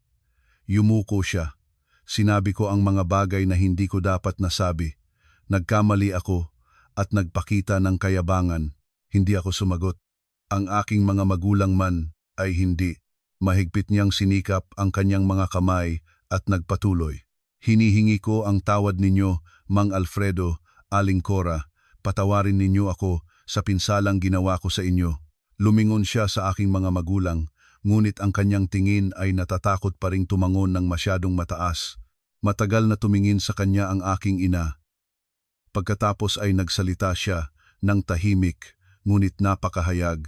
Yumuko siya. Sinabi ko ang mga bagay na hindi ko dapat nasabi. Nagkamali ako at nagpakita ng kayabangan. Hindi ako sumagot. Ang aking mga magulang man ay hindi. Mahigpit niyang sinikap ang kanyang mga kamay at nagpatuloy. "Hinihingi ko ang tawad ninyo, Mang Alfredo, Aling Cora. Patawarin ninyo ako sa pinsalang ginawa ko sa inyo." Lumingon siya sa aking mga magulang, ngunit ang kanyang tingin ay natatakot pa ring tumangon ng masyadong mataas. Matagal na tumingin sa kanya ang aking ina. Pagkatapos ay nagsalita siya ng tahimik, ngunit napakahayag.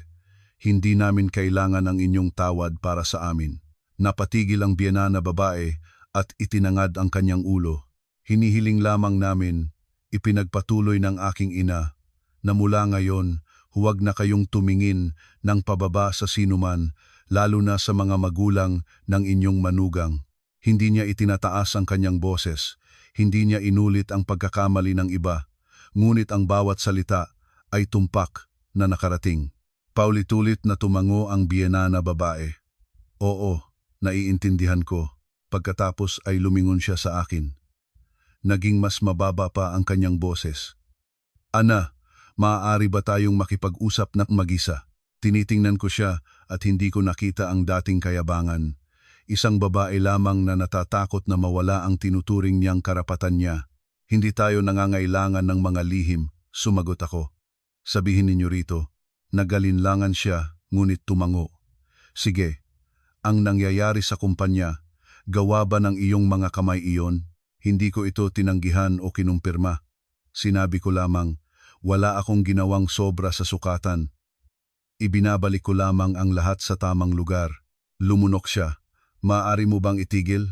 "Hindi namin kailangan ang inyong tawad para sa amin." Napatigil ang biyena na babae at itinangad ang kanyang ulo. Hinihiling lamang namin, ipinagpatuloy ng aking ina, na mula ngayon, huwag na kayong tumingin ng pababa sa sinuman, lalo na sa mga magulang ng inyong manugang. Hindi niya itinataas ang kanyang boses, hindi niya inulit ang pagkakamali ng iba, ngunit ang bawat salita ay tumpak na nakarating. Paulit-ulit na tumango ang biyena na babae. Oo, naiintindihan ko. Pagkatapos ay lumingon siya sa akin. Naging mas mababa pa ang kanyang boses. Ana, maaari ba tayong makipag-usap ng mag-isa? Tinitingnan ko siya at hindi ko nakita ang dating kayabangan. Isang babae lamang na natatakot na mawala ang tinuturing niyang karapatan niya. Hindi tayo nangangailangan ng mga lihim, sumagot ako. Sabihin ninyo rito, nagalinlangan siya ngunit tumango. Sige, ang nangyayari sa kumpanya, gawa ba ng iyong mga kamay iyon? Hindi ko ito tinanggihan o kinumpirma. Sinabi ko lamang, wala akong ginawang sobra sa sukatan. Ibinabalik ko lamang ang lahat sa tamang lugar. Lumunok siya. Maaari mo bang itigil?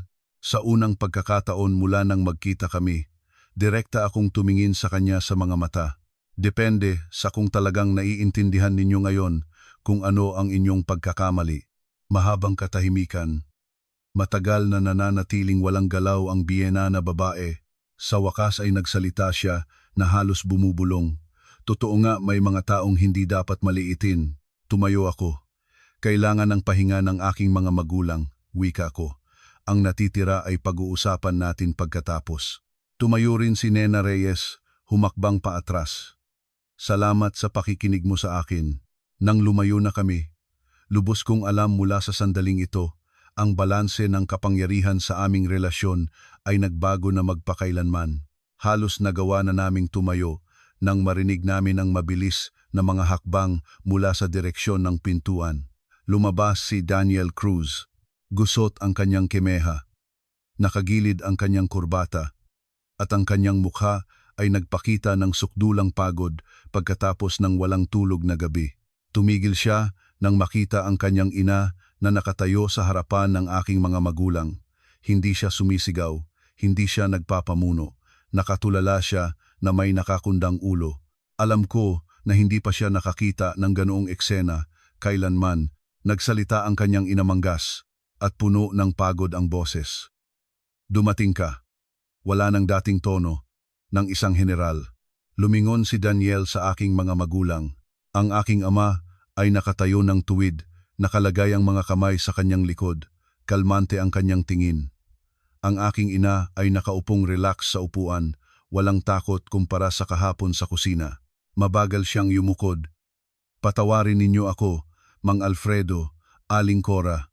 Sa unang pagkakataon mula nang magkita kami, direkta akong tumingin sa kanya sa mga mata. Depende sa kung talagang naiintindihan ninyo ngayon kung ano ang inyong pagkakamali. Mahabang katahimikan. Matagal na nananatiling walang galaw ang biyena na babae. Sa wakas ay nagsalita siya na halos bumubulong. Totoo nga may mga taong hindi dapat maliitin. Tumayo ako. Kailangan ng pahinga ng aking mga magulang, wika ko. Ang natitira ay pag-uusapan natin pagkatapos. Tumayo rin si Nena Reyes, humakbang paatras. Salamat sa pakikinig mo sa akin. Nang lumayo na kami, lubos kong alam mula sa sandaling ito, ang balanse ng kapangyarihan sa aming relasyon ay nagbago na magpakailanman. Halos nagawa na naming tumayo nang marinig namin ang mabilis na mga hakbang mula sa direksyon ng pintuan. Lumabas si Daniel Cruz. Gusot ang kanyang kemeha. Nakagilid ang kanyang kurbata. At ang kanyang mukha ay nagpakita ng sukdulang pagod pagkatapos ng walang tulog na gabi. Tumigil siya nang makita ang kanyang ina na nakatayo sa harapan ng aking mga magulang. Hindi siya sumisigaw, hindi siya nagpapamuno. Nakatulala siya na may nakakundang ulo. Alam ko na hindi pa siya nakakita ng ganoong eksena kailanman. Nagsalita ang kanyang inamanggas at puno ng pagod ang boses. Dumating ka. Wala nang dating tono ng isang general. Lumingon si Daniel sa aking mga magulang. Ang aking ama ay nakatayo ng tuwid, nakalagay ang mga kamay sa kanyang likod, kalmante ang kanyang tingin. Ang aking ina ay nakaupong relax sa upuan, walang takot kumpara sa kahapon sa kusina. Mabagal siyang yumukod. Patawarin ninyo ako, Mang Alfredo, Aling Cora.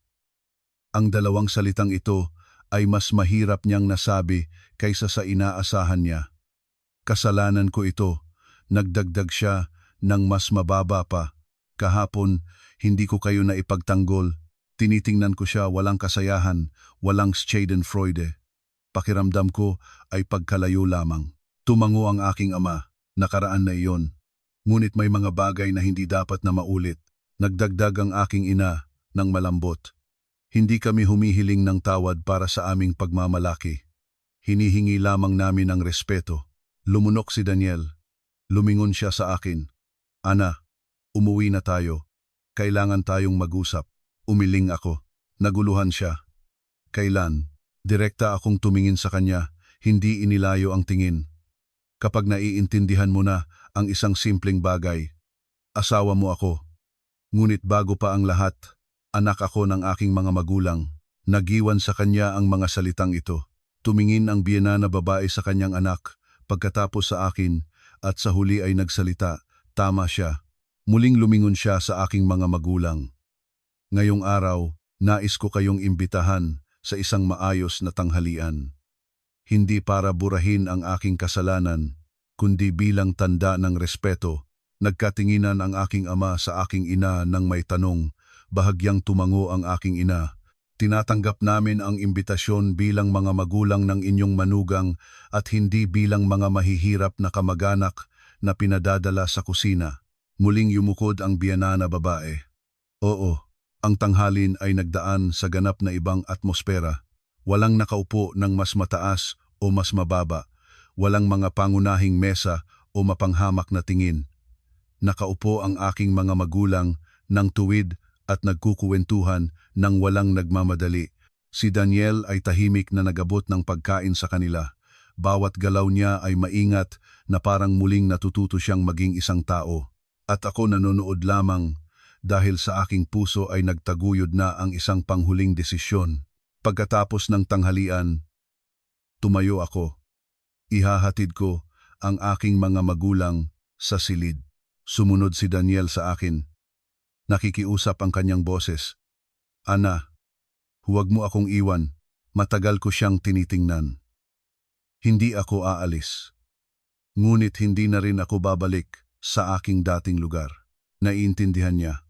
Ang dalawang salitang ito ay mas mahirap niyang nasabi kaysa sa inaasahan niya. Kasalanan ko ito, nagdagdag siya ng mas mababa pa. Kahapon, hindi ko kayo na ipagtanggol. Tinitingnan ko siya walang kasayahan, walang schadenfreude. Pakiramdam ko ay pagkalayo lamang. Tumango ang aking ama, nakaraan na iyon. Ngunit may mga bagay na hindi dapat na maulit. Nagdagdag ang aking ina ng malambot. Hindi kami humihiling ng tawad para sa aming pagmamalaki. Hinihingi lamang namin ng respeto. Lumunok si Daniel. Lumingon siya sa akin. Ana, umuwi na tayo. Kailangan tayong mag-usap. Umiling ako. Naguluhan siya. Kailan? Direkta akong tumingin sa kanya, hindi inilayo ang tingin. Kapag naiintindihan mo na ang isang simpleng bagay, asawa mo ako. Ngunit bago pa ang lahat, anak ako ng aking mga magulang. Nagiwan sa kanya ang mga salitang ito. Tumingin ang biyena na babae sa kanyang anak, pagkatapos sa akin, at sa huli ay nagsalita, tama siya. Muling lumingon siya sa aking mga magulang. Ngayong araw, nais ko kayong imbitahan sa isang maayos na tanghalian. Hindi para burahin ang aking kasalanan, kundi bilang tanda ng respeto. Nagkatinginan ang aking ama sa aking ina nang may tanong, bahagyang tumango ang aking ina. Tinatanggap namin ang imbitasyon bilang mga magulang ng inyong manugang at hindi bilang mga mahihirap na kamag-anak na pinadadala sa kusina. Muling yumukod ang biyena na babae. Oo, ang tanghalin ay nagdaan sa ganap na ibang atmosfera. Walang nakaupo ng mas mataas o mas mababa. Walang mga pangunahing mesa o mapanghamak na tingin. Nakaupo ang aking mga magulang ng tuwid at nagkukuwentuhan ng walang nagmamadali. Si Daniel ay tahimik na nagabot ng pagkain sa kanila. Bawat galaw niya ay maingat na parang muling natututo siyang maging isang tao. At ako nanonood lamang dahil sa aking puso ay nagtaguyod na ang isang panghuling desisyon. Pagkatapos ng tanghalian, tumayo ako. Ihahatid ko ang aking mga magulang sa silid. Sumunod si Daniel sa akin. Nakikiusap ang kanyang boses. Ana, huwag mo akong iwan. Matagal ko siyang tinitingnan. Hindi ako aalis. Ngunit hindi na rin ako babalik sa aking dating lugar. Naiintindihan niya.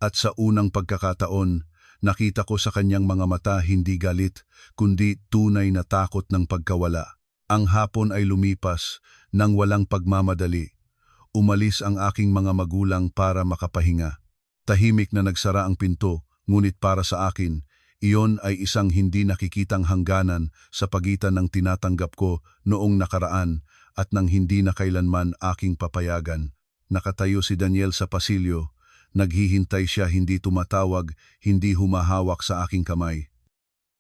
At sa unang pagkakataon, nakita ko sa kanyang mga mata hindi galit, kundi tunay na takot ng pagkawala. Ang hapon ay lumipas nang walang pagmamadali. Umalis ang aking mga magulang para makapahinga. Tahimik na nagsara ang pinto, ngunit para sa akin, iyon ay isang hindi nakikitang hangganan sa pagitan ng tinatanggap ko noong nakaraan at ng hindi na kailanman aking papayagan. Nakatayo si Daniel sa pasilyo. Naghihintay siya, hindi tumatawag, hindi humahawak sa aking kamay.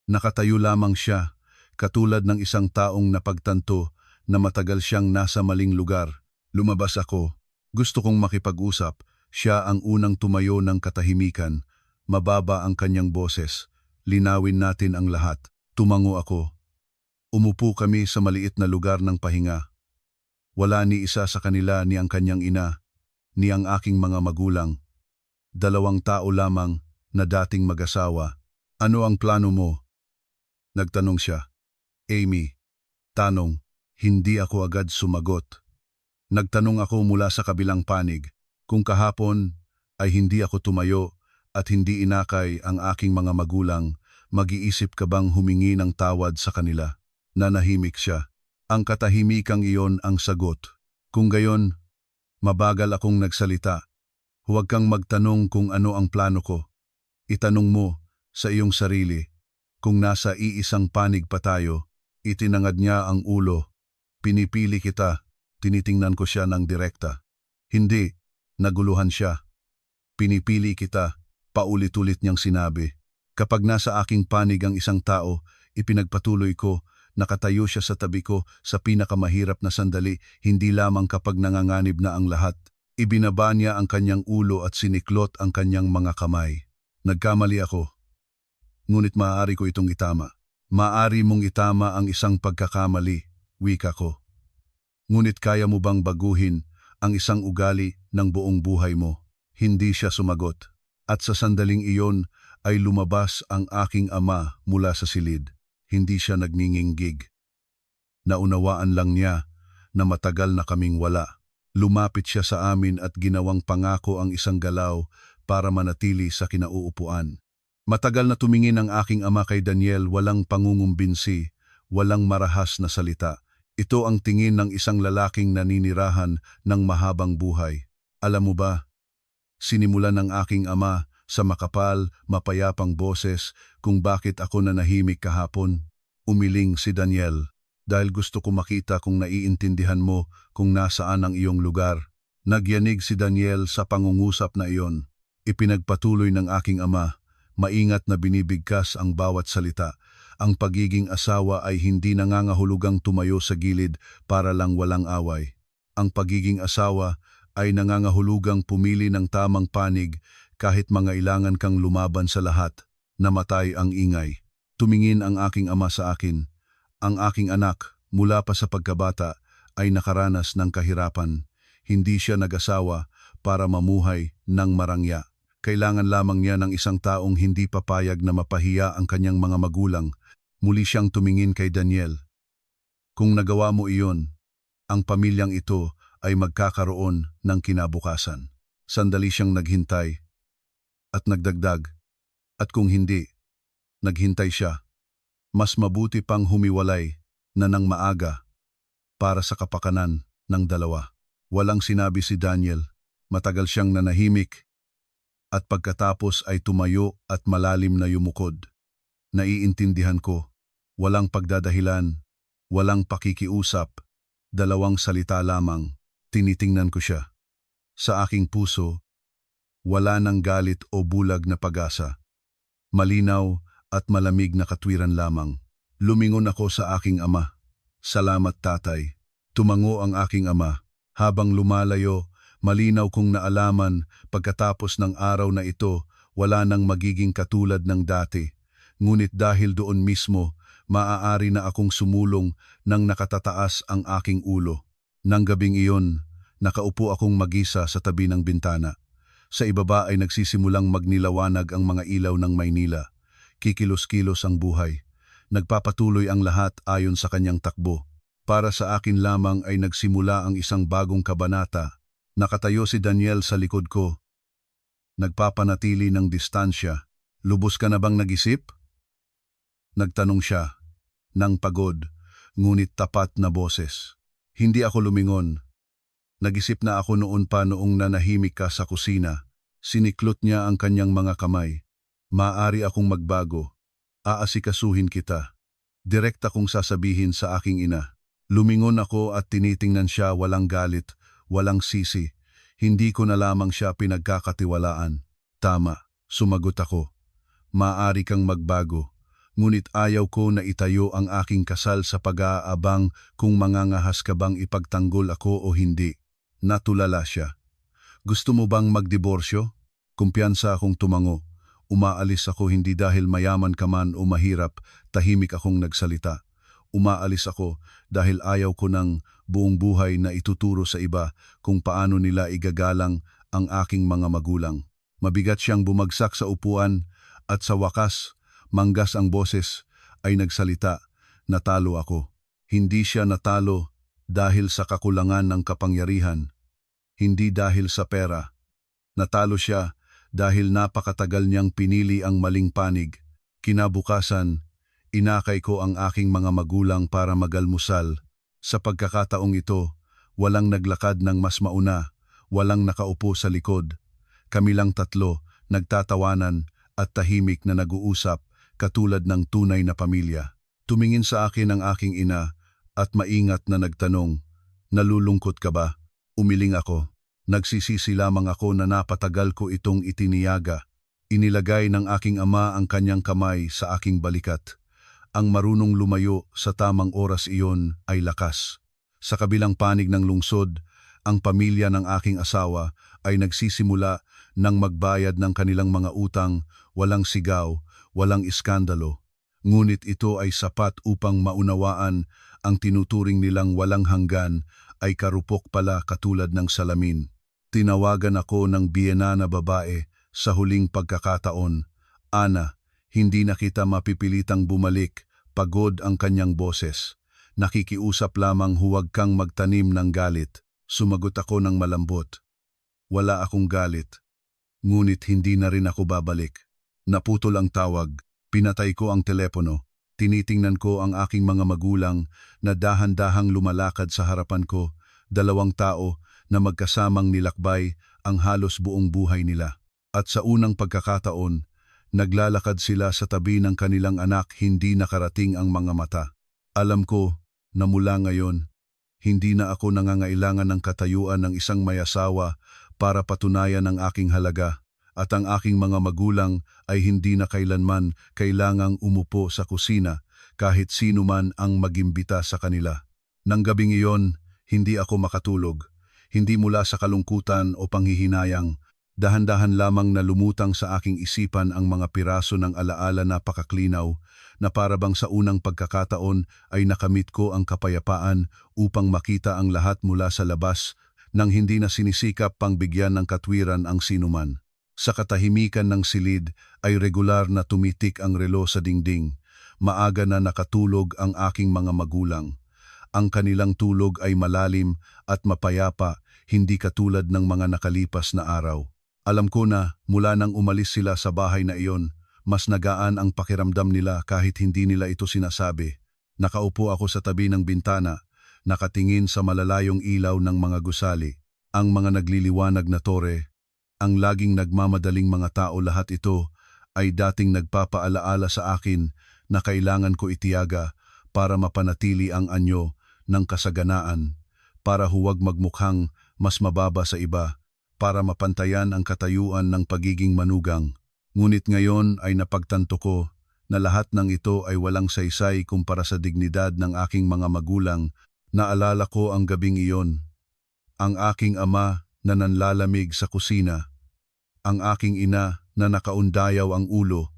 Nakatayo lamang siya, katulad ng isang taong napagtanto na matagal siyang nasa maling lugar. Lumabas ako. Gusto kong makipag-usap. Siya ang unang tumayo ng katahimikan. Mababa ang kanyang boses. Linawin natin ang lahat. Tumango ako. Umupo kami sa maliit na lugar ng pahinga. Wala ni isa sa kanila, ni ang kanyang ina, ni ang aking mga magulang. 2 tao lamang na dating mag-asawa. Ano ang plano mo? Nagtanong siya. Amy. Tanong. Hindi ako agad sumagot. Nagtanong ako mula sa kabilang panig. Kung kahapon ay hindi ako tumayo at hindi inakay ang aking mga magulang, mag-iisip ka bang humingi ng tawad sa kanila? Nanahimik siya. Ang katahimikang iyon ang sagot. Kung gayon, mabagal akong nagsalita. Huwag kang magtanong kung ano ang plano ko. Itanong mo sa iyong sarili. Kung nasa iisang panig pa tayo, itinangad niya ang ulo. Pinipili kita. Tinitingnan ko siya ng direkta. Hindi, naguluhan siya. Pinipili kita, paulit-ulit niyang sinabi. Kapag nasa aking panig ang isang tao, ipinagpatuloy ko, nakatayo siya sa tabi ko sa pinakamahirap na sandali, hindi lamang kapag nanganganib na ang lahat. Ibinaba niya ang kanyang ulo at siniklot ang kanyang mga kamay. Nagkamali ako. Ngunit maaari ko itong itama. Maaari mong itama ang isang pagkakamali, wika ko. Ngunit kaya mo bang baguhin ang isang ugali ng buong buhay mo? Hindi siya sumagot. At sa sandaling iyon ay lumabas ang aking ama mula sa silid. Hindi siya nagninginggig. Naunawaan lang niya na matagal na kaming wala. Lumapit siya sa amin at ginawang pangako ang isang galaw para manatili sa kinauupuan. Matagal na tumingin ang aking ama kay Daniel, walang pangungumbinsi, walang marahas na salita. Ito ang tingin ng isang lalaking naninirahan ng mahabang buhay. Alam mo ba, sinimulan ng aking ama sa makapal, mapayapang boses kung bakit ako nanahimik kahapon. Umiling si Daniel, dahil gusto ko makita kung naiintindihan mo kung nasaan ang iyong lugar. Nagyanig si Daniel sa pangungusap na iyon. Ipinagpatuloy ng aking ama, maingat na binibigkas ang bawat salita. Ang pagiging asawa ay hindi nangangahulugang tumayo sa gilid para lang walang away. Ang pagiging asawa ay nangangahulugang pumili ng tamang panig kahit mangailangan kang lumaban sa lahat. Namatay ang ingay. Tumingin ang aking ama sa akin. Ang aking anak, mula pa sa pagkabata, ay nakaranas ng kahirapan. Hindi siya nag-asawa para mamuhay ng marangya. Kailangan lamang niya ng isang taong hindi papayag na mapahiya ang kanyang mga magulang. Muli siyang tumingin kay Daniel. Kung nagawa mo iyon, ang pamilyang ito ay magkakaroon ng kinabukasan. Sandali siyang naghintay at nagdagdag. At kung hindi, naghintay siya. Mas mabuti pang humiwalay na nang maaga para sa kapakanan ng dalawa. Walang sinabi si Daniel. Matagal siyang nanahimik at pagkatapos ay tumayo at malalim na yumukod. Naiintindihan ko, Walang pagdadahilan, walang pakikiusap, dalawang salita lamang. Tinitingnan ko siya. Sa aking puso, wala nang galit o bulag na pag-asa. Malinaw at malamig na katwiran lamang. Lumingon ako sa aking ama. Salamat tatay. Tumango ang aking ama. Habang lumalayo, malinaw kong naalaman pagkatapos ng araw na ito, wala nang magiging katulad ng dati. Ngunit dahil doon mismo, maaari na akong sumulong nang nakatataas ang aking ulo. Nang gabing iyon, nakaupo akong mag-isa sa tabi ng bintana. Sa ibaba ay nagsisimulang magnilawanag ang mga ilaw ng Maynila. Kikilos-kilos ang buhay. Nagpapatuloy ang lahat ayon sa kanyang takbo. Para sa akin lamang ay nagsimula ang isang bagong kabanata. Nakatayo si Daniel sa likod ko. Nagpapanatili ng distansya. Lubos ka na bang nag-isip? Nagtanong siya, nang pagod, ngunit tapat na boses. Hindi ako lumingon. Nag-isip na ako noon pa noong nanahimik ka sa kusina. Siniklot niya ang kanyang mga kamay. Maaari akong magbago. Aasikasuhin kita. Direkta kong sasabihin sa aking ina. Lumingon ako at tinitingnan siya walang galit, walang sisi. Hindi ko na lamang siya pinagkakatiwalaan. Tama, sumagot ako. Maaari kang magbago. Ngunit ayaw ko na itayo ang aking kasal sa pag-aabang kung mangangahas ka bang ipagtanggol ako o hindi. Natulala siya. Gusto mo bang magdiborsyo? Kumpiyansa akong tumango. Umaalis ako hindi dahil mayaman ka man o mahirap, tahimik akong nagsalita. Umaalis ako dahil ayaw ko ng buong buhay na ituturo sa iba kung paano nila igagalang ang aking mga magulang. Mabigat siyang bumagsak sa upuan at sa wakas, manggas ang boses, ay nagsalita, natalo ako. Hindi siya natalo dahil sa kakulangan ng kapangyarihan, hindi dahil sa pera. Natalo siya dahil napakatagal niyang pinili ang maling panig. Kinabukasan, inakay ko ang aking mga magulang para magalmusal. Sa pagkakataong ito, walang naglakad ng mas mauna, walang nakaupo sa likod. Kami lang tatlo, nagtatawanan at tahimik na nag-uusap, katulad ng tunay na pamilya. Tumingin sa akin ang aking ina at maingat na nagtanong, nalulungkot ka ba? Umiling ako. Nagsisisi lamang ako na napatagal ko itong itiniyaga. Inilagay ng aking ama ang kanyang kamay sa aking balikat. Ang marunong lumayo sa tamang oras iyon ay lakas. Sa kabilang panig ng lungsod, ang pamilya ng aking asawa ay nagsisimula ng magbayad ng kanilang mga utang, walang sigaw, walang iskandalo. Ngunit ito ay sapat upang maunawaan ang tinuturing nilang walang hanggan ay karupok pala katulad ng salamin. Tinawagan ako ng biyena na babae sa huling pagkakataon. Ana, hindi na kita mapipilitang bumalik, pagod ang kanyang boses. Nakikiusap lamang huwag kang magtanim ng galit. Sumagot ako ng malambot. Wala akong galit. Ngunit hindi na rin ako babalik. Naputol ang tawag. Pinatay ko ang telepono. Tinitingnan ko ang aking mga magulang na dahan-dahang lumalakad sa harapan ko. Dalawang tao na magkasamang nilakbay ang halos buong buhay nila. At sa unang pagkakataon, naglalakad sila sa tabi ng kanilang anak, hindi nakarating ang mga mata. Alam ko na mula ngayon, hindi na ako nangangailangan ng katayuan ng isang may asawa para patunayan ang aking halaga, at ang aking mga magulang ay hindi na kailanman kailangang umupo sa kusina kahit sino man ang magimbita sa kanila. Nang gabing iyon, hindi ako makatulog. Hindi mula sa kalungkutan o panghihinayang, dahan-dahan lamang na lumutang sa aking isipan ang mga piraso ng alaala na pakaklinaw na parabang sa unang pagkakataon ay nakamit ko ang kapayapaan upang makita ang lahat mula sa labas nang hindi na sinisikap pang bigyan ng katwiran ang sinuman. Sa katahimikan ng silid ay regular na tumitik ang relo sa dingding. Maaga na nakatulog ang aking mga magulang. Ang kanilang tulog ay malalim at mapayapa, hindi katulad ng mga nakalipas na araw. Alam ko na mula nang umalis sila sa bahay na iyon, mas nagaan ang pakiramdam nila kahit hindi nila ito sinasabi. Nakaupo ako sa tabi ng bintana, nakatingin sa malalayong ilaw ng mga gusali, ang mga nagliliwanag na tore, ang laging nagmamadaling mga tao. Lahat ito ay dating nagpapaalaala sa akin na kailangan ko itiyaga para mapanatili ang anyo ng kasaganaan, para huwag magmukhang mas mababa sa iba, para mapantayan ang katayuan ng pagiging manugang. Ngunit ngayon ay napagtanto ko na lahat ng ito ay walang saysay kumpara sa dignidad ng aking mga magulang. Naalala ko ang gabing iyon, ang aking ama na nanlalamig sa kusina, ang aking ina na nakaundayaw ang ulo,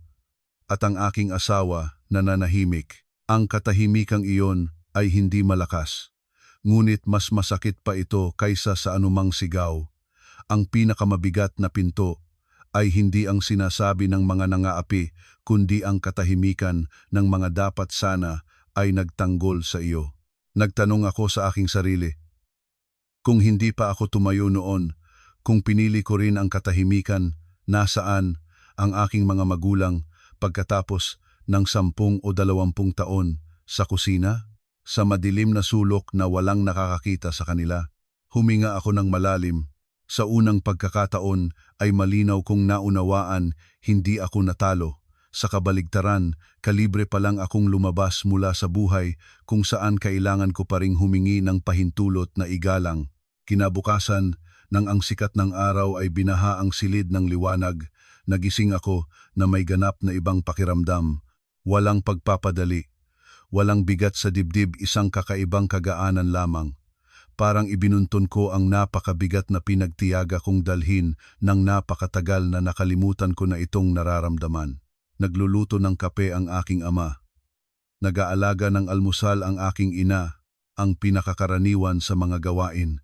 at ang aking asawa na nanahimik. Ang katahimikang iyon ay hindi malakas, ngunit mas masakit pa ito kaysa sa anumang sigaw. Ang pinakamabigat na pinto ay hindi ang sinasabi ng mga nangaapi, kundi ang katahimikan ng mga dapat sana ay nagtanggol sa iyo. Nagtanong ako sa aking sarili, kung hindi pa ako tumayo noon, kung pinili ko rin ang katahimikan, nasaan ang aking mga magulang pagkatapos ng 10 o 20 taon sa kusina? Sa madilim na sulok na walang nakakakita sa kanila, huminga ako ng malalim. Sa unang pagkakataon ay malinaw kong naunawaan, hindi ako natalo. Sa kabaligtaran, kalibre pa lang akong lumabas mula sa buhay kung saan kailangan ko pa ring humingi ng pahintulot na igalang. Kinabukasan, nang ang sikat ng araw ay binaha ang silid ng liwanag, nagising ako na may ganap na ibang pakiramdam. Walang pagpapadali, walang bigat sa dibdib, isang kakaibang kagaanan lamang. Parang ibinunton ko ang napakabigat na pinagtiyaga kong dalhin ng napakatagal na nakalimutan ko na itong nararamdaman. Nagluluto ng kape ang aking ama. Nag-aalaga ng almusal ang aking ina, ang pinakakaraniwan sa mga gawain.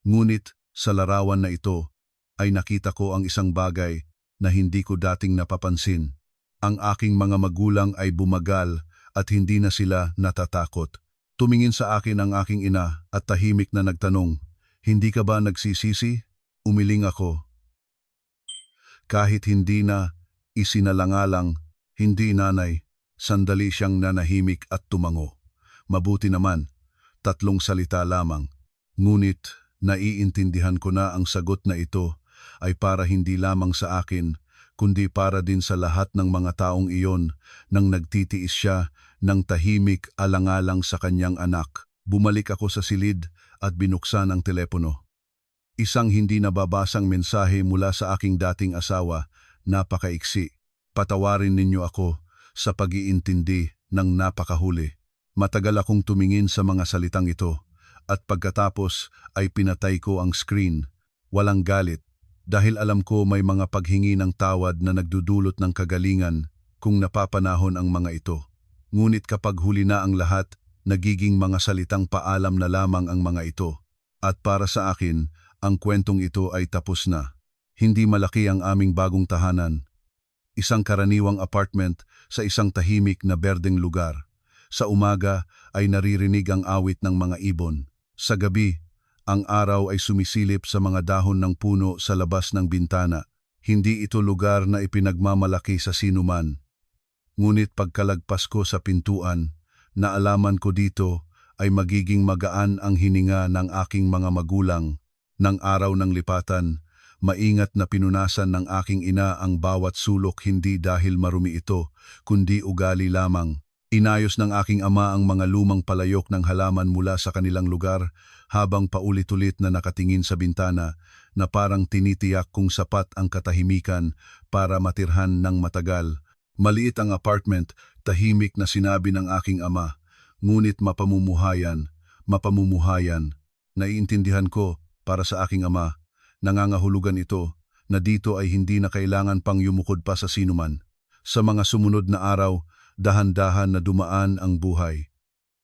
Ngunit sa larawan na ito ay nakita ko ang isang bagay na hindi ko dating napapansin. Ang aking mga magulang ay bumagal at hindi na sila natatakot. Tumingin sa akin ang aking ina at tahimik na nagtanong, "Hindi ka ba nagsisisi?" Umiling ako. Kahit hindi na isinalangalang, "Hindi nanay." Sandali siyang nanahimik at tumango. Mabuti naman, 3 salita lamang. Ngunit naiintindihan ko na ang sagot na ito ay para hindi lamang sa akin, kundi para din sa lahat ng mga taong iyon nang nagtitiis siya ng tahimik alang-alang sa kanyang anak. Bumalik ako sa silid at binuksan ang telepono. Isang hindi nababasang mensahe mula sa aking dating asawa, napakaiksi. "Patawarin ninyo ako sa pag-iintindi ng napakahuli." Matagal akong tumingin sa mga salitang ito at pagkatapos ay pinatay ko ang screen. Walang galit, dahil alam ko may mga paghingi ng tawad na nagdudulot ng kagalingan kung napapanahon ang mga ito. Ngunit kapag huli na ang lahat, nagiging mga salitang paalam na lamang ang mga ito. At para sa akin, ang kwentong ito ay tapos na. Hindi malaki ang aming bagong tahanan. Isang karaniwang apartment sa isang tahimik na berdeng lugar. Sa umaga ay naririnig ang awit ng mga ibon. Sa gabi, ang araw ay sumisilip sa mga dahon ng puno sa labas ng bintana. Hindi ito lugar na ipinagmamalaki sa sinuman. Ngunit pagkalagpas ko sa pintuan, naalaman ko dito ay magiging magaan ang hininga ng aking mga magulang. Nang araw ng lipatan, maingat na pinunasan ng aking ina ang bawat sulok, hindi dahil marumi ito, kundi ugali lamang. Inayos ng aking ama ang mga lumang palayok ng halaman mula sa kanilang lugar habang paulit-ulit na nakatingin sa bintana na parang tinitiyak kung sapat ang katahimikan para matirhan ng matagal. Maliit ang apartment, tahimik na sinabi ng aking ama, ngunit mapamumuhayan. Naiintindihan ko para sa aking ama, nangangahulugan ito na dito ay hindi na kailangan pang yumukod pa sa sinuman. Sa mga sumunod na araw, dahan-dahan na dumaan ang buhay.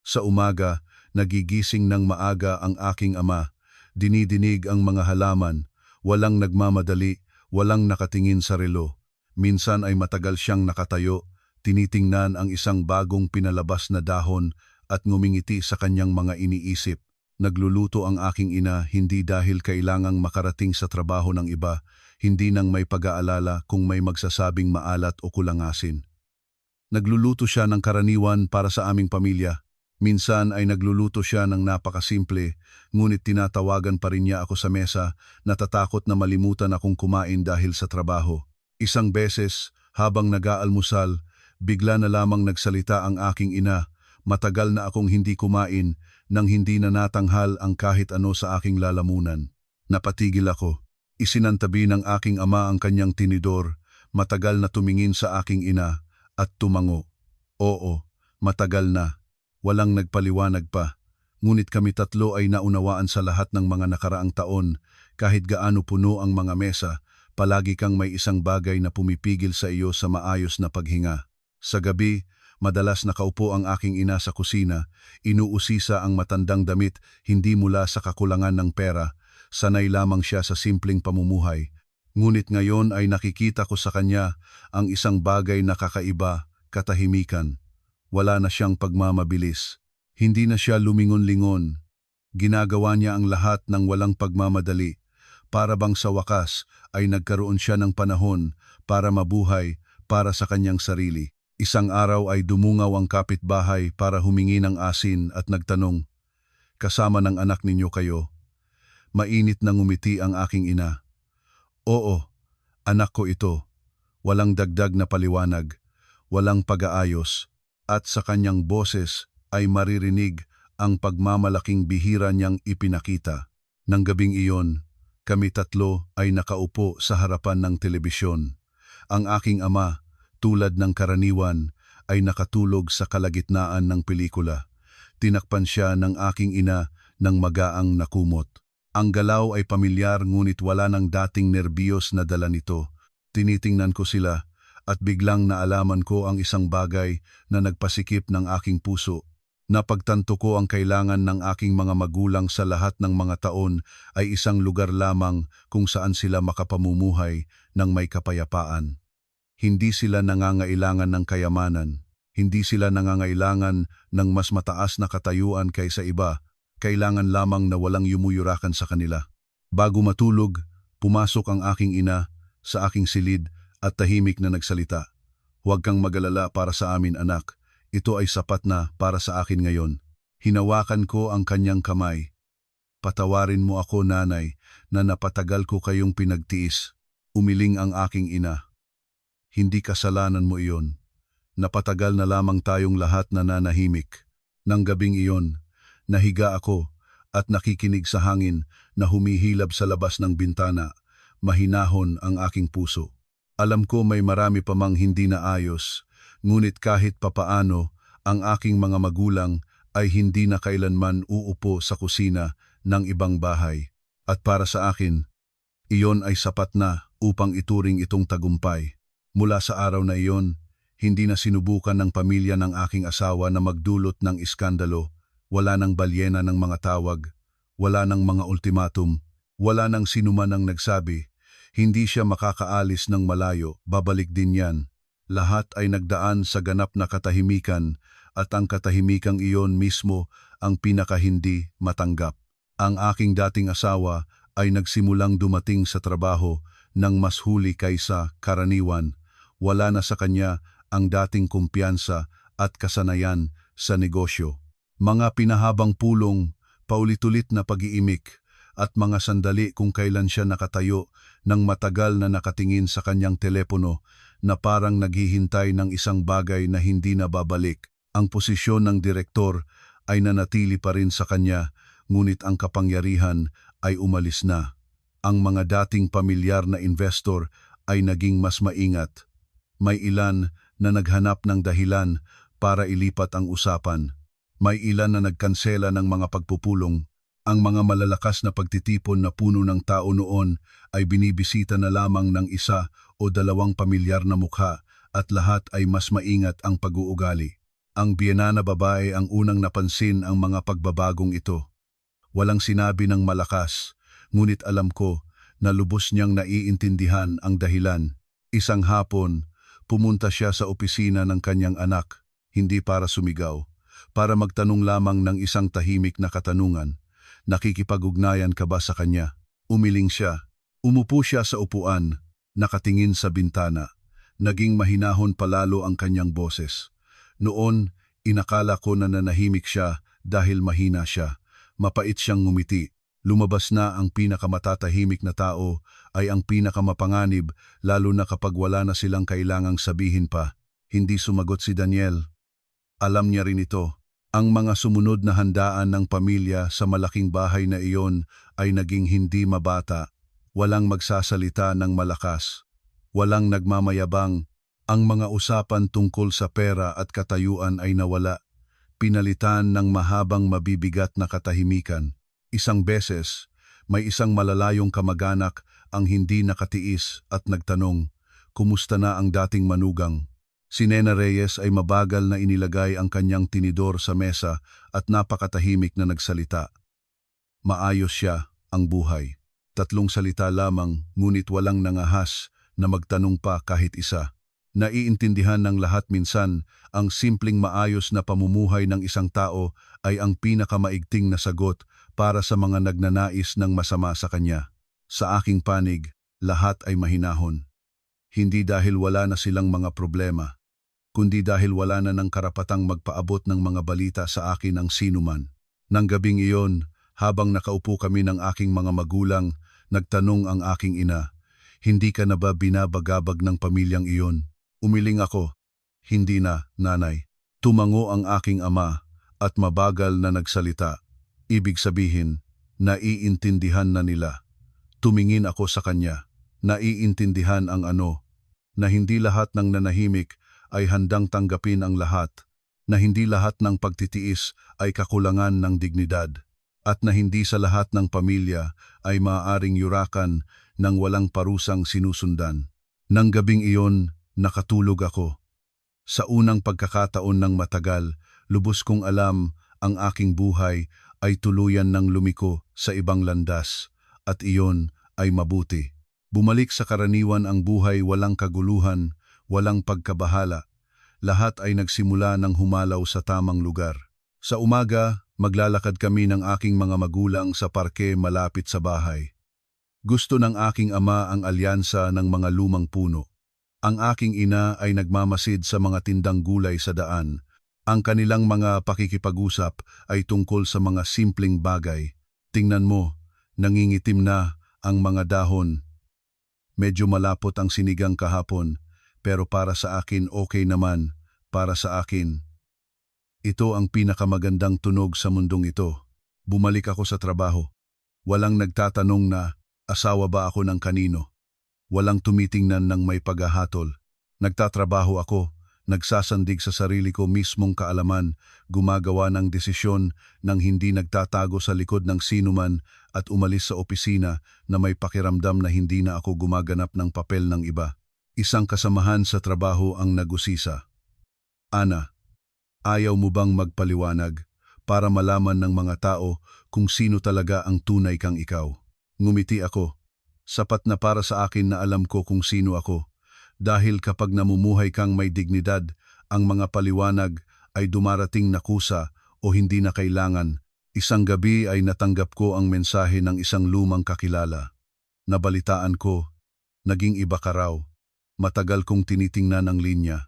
Sa umaga, nagigising ng maaga ang aking ama, dinidinig ang mga halaman, walang nagmamadali, walang nakatingin sa relo. Minsan ay matagal siyang nakatayo, tinitingnan ang isang bagong pinalabas na dahon at ngumingiti sa kanyang mga iniisip. Nagluluto ang aking ina hindi dahil kailangang makarating sa trabaho ng iba, hindi nang may pag-aalala kung may magsasabing maalat o kulangasin. Nagluluto siya ng karaniwan para sa aming pamilya. Minsan ay nagluluto siya ng napakasimple, ngunit tinatawagan pa rin niya ako sa mesa, natatakot na malimutan akong kumain dahil sa trabaho. Isang beses, habang nag-aalmusal, Bigla na lamang nagsalita ang aking ina. Matagal na akong hindi kumain nang hindi na natanghal ang kahit ano sa aking lalamunan. Napatigil ako. Isinantabi ng aking ama ang kanyang tinidor. Matagal na tumingin sa aking ina at tumango. Oo, matagal na. Walang nagpaliwanag pa. Ngunit kami tatlo ay naunawaan sa lahat ng mga nakaraang taon. Kahit gaano puno ang mga mesa, palagi kang may isang bagay na pumipigil sa iyo sa maayos na paghinga. Sa gabi, madalas nakaupo ang aking ina sa kusina, inuusisa ang matandang damit hindi mula sa kakulangan ng pera, sanay lamang siya sa simpleng pamumuhay. Ngunit ngayon ay nakikita ko sa kanya ang isang bagay na kakaiba, katahimikan. Wala na siyang pagmamabilis. Hindi na siya lumingon-lingon. Ginagawa niya ang lahat ng walang pagmamadali. Para bang sa wakas ay nagkaroon siya ng panahon para mabuhay para sa kanyang sarili. Isang araw ay dumungaw ang kapitbahay para humingi ng asin at nagtanong, "Kasama ng anak ninyo kayo?" Mainit na ngumiti ang aking ina. "Oo, anak ko ito." Walang dagdag na paliwanag, walang pag-aayos, at sa kanyang boses ay maririnig ang pagmamalaking bihira niyang ipinakita. Nang gabing iyon, kami tatlo ay nakaupo sa harapan ng telebisyon. Ang aking ama, tulad ng karaniwan, ay nakatulog sa kalagitnaan ng pelikula. Tinakpan siya ng aking ina ng magaang nakumot. Ang galaw ay pamilyar ngunit wala ng dating nerbiyos na dala nito. Tinitingnan ko sila at biglang naalaman ko ang isang bagay na nagpasikip ng aking puso. Napagtanto ko ang kailangan ng aking mga magulang sa lahat ng mga taon ay isang lugar lamang kung saan sila makapamumuhay ng may kapayapaan. Hindi sila nangangailangan ng kayamanan, hindi sila nangangailangan ng mas mataas na katayuan kaysa iba, kailangan lamang na walang yumuyurakan sa kanila. Bago matulog, pumasok ang aking ina sa aking silid at tahimik na nagsalita. "Huwag kang mag-alala para sa amin, anak. Ito ay sapat na para sa akin ngayon." Hinawakan ko ang kanyang kamay. "Patawarin mo ako, nanay, na napatagal ko kayong pinagtiis." Umiling ang aking ina. "Hindi kasalanan mo iyon. Napatagal na lamang tayong lahat na nanahimik." Nang gabing iyon, nahiga ako at nakikinig sa hangin na humihilab sa labas ng bintana. Mahinahon ang aking puso. Alam ko may marami pa mang hindi naayos, ngunit kahit papaano, ang aking mga magulang ay hindi na kailanman uupo sa kusina ng ibang bahay. At para sa akin, iyon ay sapat na upang ituring itong tagumpay. Mula sa araw na iyon, hindi na sinubukan ng pamilya ng aking asawa na magdulot ng iskandalo. Wala ng balyena ng mga tawag, wala ng mga ultimatum, wala ng sinuman ang nagsabi, "Hindi siya makakaalis ng malayo, babalik din yan." Lahat ay nagdaan sa ganap na katahimikan at ang katahimikang iyon mismo ang pinakahindi matanggap. Ang aking dating asawa ay nagsimulang dumating sa trabaho ng mas huli kaysa karaniwan. Wala na sa kanya ang dating kumpiyansa at kasanayan sa negosyo. Mga pinahabang pulong, paulit-ulit na pag-iimik, at mga sandali kung kailan siya nakatayo ng matagal na nakatingin sa kanyang telepono na parang naghihintay ng isang bagay na hindi na babalik. Ang posisyon ng direktor ay nanatili pa rin sa kanya, ngunit ang kapangyarihan ay umalis na. Ang mga dating pamilyar na investor ay naging mas maingat. May ilan na naghanap ng dahilan para ilipat ang usapan. May ilan na nagkansela ng mga pagpupulong. Ang mga malalakas na pagtitipon na puno ng tao noon ay binibisita na lamang ng isa o dalawang pamilyar na mukha at lahat ay mas maingat ang pag-uugali. Ang biyena na babae ang unang napansin ang mga pagbabagong ito. Walang sinabi ng malakas, ngunit alam ko na lubos niyang naiintindihan ang dahilan. Isang hapon, pumunta siya sa opisina ng kanyang anak, hindi para sumigaw, para magtanong lamang ng isang tahimik na katanungan. "Nakikipag-ugnayan ka ba sa kanya?" Umiling siya. Umupo siya sa upuan, nakatingin sa bintana. Naging mahinahon palalo ang kanyang boses. Noon, inakala ko na nanahimik siya dahil mahina siya. Mapait siyang ngumiti. Lumabas na ang pinakamatatahimik na tao ay ang pinakamapanganib, lalo na kapag wala na silang kailangang sabihin pa. Hindi sumagot si Daniel. Alam niya rin ito. Ang mga sumunod na handaan ng pamilya sa malaking bahay na iyon ay naging hindi mabata. Walang magsasalita ng malakas. Walang nagmamayabang. Ang mga usapan tungkol sa pera at katayuan ay nawala. Pinalitan ng mahabang mabibigat na katahimikan. Isang beses, may isang malalayong kamag-anak ang hindi nakatiis at nagtanong, "Kumusta na ang dating manugang?" Si Nena Reyes ay mabagal na inilagay ang kanyang tinidor sa mesa at napakatahimik na nagsalita. Maayos siya, ang buhay. 3 salita lamang, ngunit walang nangahas na magtanong pa kahit isa. Naiintindihan ng lahat minsan, ang simpleng maayos na pamumuhay ng isang tao ay ang pinakamaigting na sagot para sa mga nagnanais ng masama sa kanya. Sa aking panig, lahat ay mahinahon. Hindi dahil wala na silang mga problema, kundi dahil wala na ng karapatang magpaabot ng mga balita sa akin ang sinuman. Nang gabing iyon, habang nakaupo kami ng aking mga magulang, nagtanong ang aking ina, "Hindi ka na ba binabagabag ng pamilyang iyon?" Umiling ako, "Hindi na, nanay." Tumango ang aking ama at mabagal na nagsalita. Ibig sabihin, naiintindihan na nila. Tumingin ako sa kanya. Naiintindihan ang ano, na hindi lahat ng nanahimik ay handang tanggapin ang lahat, na hindi lahat ng pagtitiis ay kakulangan ng dignidad, at na hindi sa lahat ng pamilya ay maaaring yurakan ng walang parusang sinusundan. Nang gabing iyon, nakatulog ako. Sa unang pagkakataon ng matagal, lubos kong alam ang aking buhay ay tuluyan ng lumiko sa ibang landas, at iyon ay mabuti. Bumalik sa karaniwan ang buhay, walang kaguluhan, walang pagkabahala. Lahat ay nagsimula ng humalaw sa tamang lugar. Sa umaga, maglalakad kami ng aking mga magulang sa parke malapit sa bahay. Gusto ng aking ama ang alyansa ng mga lumang puno. Ang aking ina ay nagmamasid sa mga tindang gulay sa daan. Ang kanilang mga pakikipag-usap ay tungkol sa mga simpleng bagay. Tingnan mo, nangingitim na ang mga dahon. Medyo malapot ang sinigang kahapon, pero para sa akin okay naman, para sa akin. Ito ang pinakamagandang tunog sa mundong ito. Bumalik ako sa trabaho. Walang nagtatanong na, asawa ba ako ng kanino? Walang tumitingnan ng may paghahatol. Nagtatrabaho ako, nagsasandig sa sarili ko mismong kaalaman, gumagawa ng desisyon nang hindi nagtatago sa likod ng sinuman at umalis sa opisina na may pakiramdam na hindi na ako gumaganap ng papel ng iba. Isang kasamahan sa trabaho ang nagusisa. "Ana, ayaw mo bang magpaliwanag para malaman ng mga tao kung sino talaga ang tunay kang ikaw?" Ngumiti ako. Sapat na para sa akin na alam ko kung sino ako. Dahil kapag namumuhay kang may dignidad, ang mga paliwanag ay dumarating na kusa o hindi na kailangan. Isang gabi ay natanggap ko ang mensahe ng isang lumang kakilala. Nabalitaan ko, naging iba ka raw. Matagal kong tinitingnan ang linya.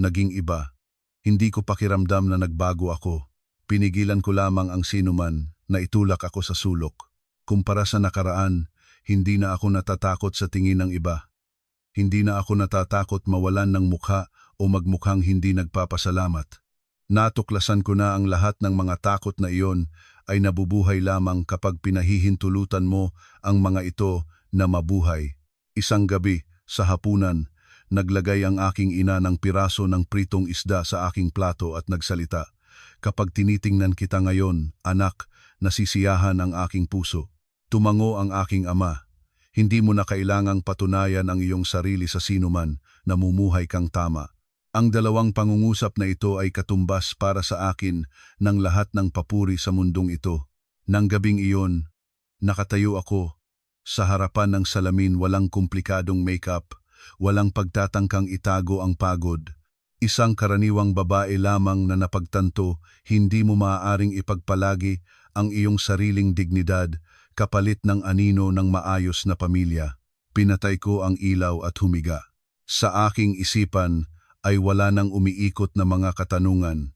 Naging iba. Hindi ko pakiramdam na nagbago ako. Pinigilan ko lamang ang sinuman na itulak ako sa sulok. Kumpara sa nakaraan, hindi na ako natatakot sa tingin ng iba. Hindi na ako natatakot mawalan ng mukha o magmukhang hindi nagpapasalamat. Natuklasan ko na ang lahat ng mga takot na iyon ay nabubuhay lamang kapag pinahihintulutan mo ang mga ito na mabuhay. Isang gabi, sa hapunan, naglagay ang aking ina ng piraso ng pritong isda sa aking plato at nagsalita, "Kapag tinitingnan kita ngayon, anak, nasisiyahan ang aking puso." Tumango ang aking ama. "Hindi mo na kailangang patunayan ang iyong sarili sa sinuman, namumuhay kang tama." Ang dalawang pangungusap na ito ay katumbas para sa akin ng lahat ng papuri sa mundong ito. Nang gabing iyon, nakatayo ako. Sa harapan ng salamin, walang komplikadong makeup, walang pagtatangkang itago ang pagod. Isang karaniwang babae lamang na napagtanto, hindi mo maaaring ipagpalagi ang iyong sariling dignidad kapalit ng anino ng maayos na pamilya. Pinatay ko ang ilaw at humiga. Sa aking isipan ay wala nang umiikot na mga katanungan.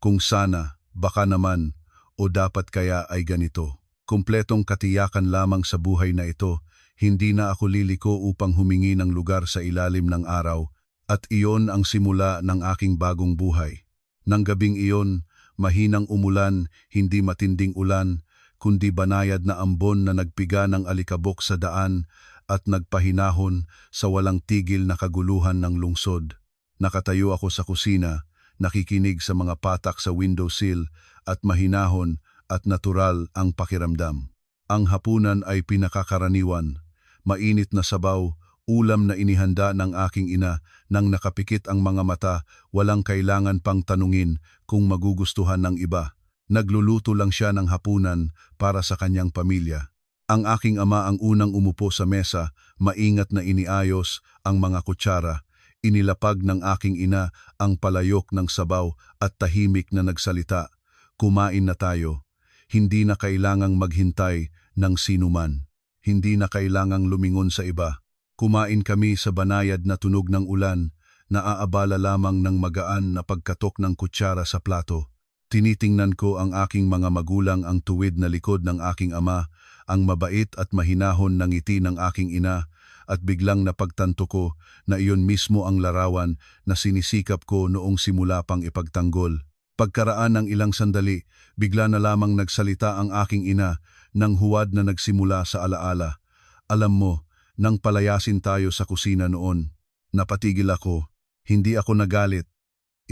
Kung sana, baka naman, o dapat kaya ay ganito. Kumpletong katiyakan lamang sa buhay na ito, hindi na ako liliko upang humingi ng lugar sa ilalim ng araw, At iyon ang simula ng aking bagong buhay. Nang gabing iyon, mahinang umulan, hindi matinding ulan, kundi banayad na ambon na nagpiga ng alikabok sa daan at nagpahinahon sa walang tigil na kaguluhan ng lungsod. Nakatayo ako sa kusina, nakikinig sa mga patak sa windowsill at mahinahon at natural ang pakiramdam. Ang hapunan ay pinakakaraniwan, mainit na sabaw, ulam na inihanda ng aking ina nang nakapikit ang mga mata, walang kailangan pang tanungin kung magugustuhan ng iba. Nagluluto lang siya ng hapunan para sa kanyang pamilya. Ang aking ama ang unang umupo sa mesa, maingat na iniayos ang mga kutsara. Inilapag ng aking ina ang palayok ng sabaw at tahimik na nagsalita, "Kumain na tayo." Hindi na kailangang maghintay ng sinuman. Hindi na kailangang lumingon sa iba. Kumain kami sa banayad na tunog ng ulan, naaabala lamang ng magaan na pagkatok ng kutsara sa plato. Tinitingnan ko ang aking mga magulang, ang tuwid na likod ng aking ama, ang mabait at mahinahon na ngiti ng aking ina, at biglang napagtanto ko na iyon mismo ang larawan na sinisikap ko noong simula pang ipagtanggol. Pagkaraan ng ilang sandali, bigla na lamang nagsalita ang aking ina nang huwad na nagsimula sa alaala. "Alam mo, nang palayasin tayo sa kusina noon, napatigil ako, hindi ako nagalit."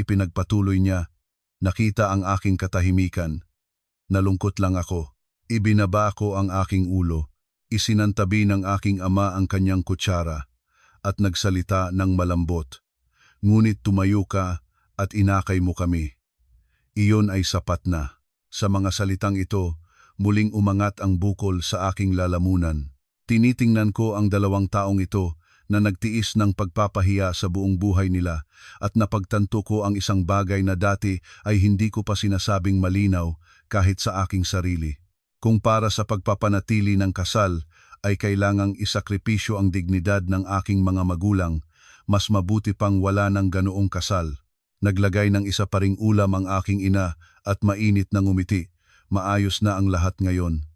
Ipinagpatuloy niya, "Nakita ang aking katahimikan. Nalungkot lang ako." Ibinaba ko ang aking ulo. Isinantabi ng aking ama ang kanyang kutsara at nagsalita ng malambot. "Ngunit tumayo ka at inakay mo kami. Iyon ay sapat na." Sa mga salitang ito, muling umangat ang bukol sa aking lalamunan. Tinitingnan ko ang dalawang taong ito na nagtiis ng pagpapahiya sa buong buhay nila at napagtanto ko ang isang bagay na dati ay hindi ko pa sinasabing malinaw kahit sa aking sarili. Kung para sa pagpapanatili ng kasal ay kailangang isakripisyo ang dignidad ng aking mga magulang, mas mabuti pang wala ng ganoong kasal. Naglagay ng isa pa ring ulam ang aking ina at mainit na ngumiti. "Maayos na ang lahat ngayon.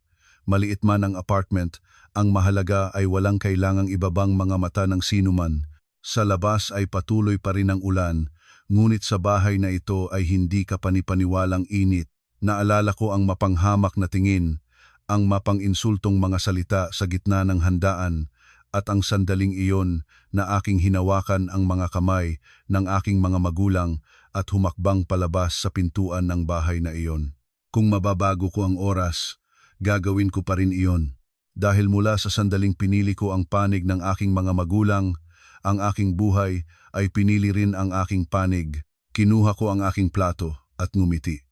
Maliit man ang apartment, ang mahalaga ay walang kailangang ibabang mga mata ng sinuman. Sa labas ay patuloy pa rin ang ulan, ngunit sa bahay na ito ay hindi kapanipaniwalang init." Naalala ko ang mapanghamak na tingin, ang mapang-insultong mga salita sa gitna ng handaan, at ang sandaling iyon na aking hinawakan ang mga kamay ng aking mga magulang at humakbang palabas sa pintuan ng bahay na iyon. Kung mababago ko ang oras, gagawin ko pa rin iyon. Dahil mula sa sandaling pinili ko ang panig ng aking mga magulang, ang aking buhay ay pinili rin ang aking panig. Kinuha ko ang aking plato at ngumiti.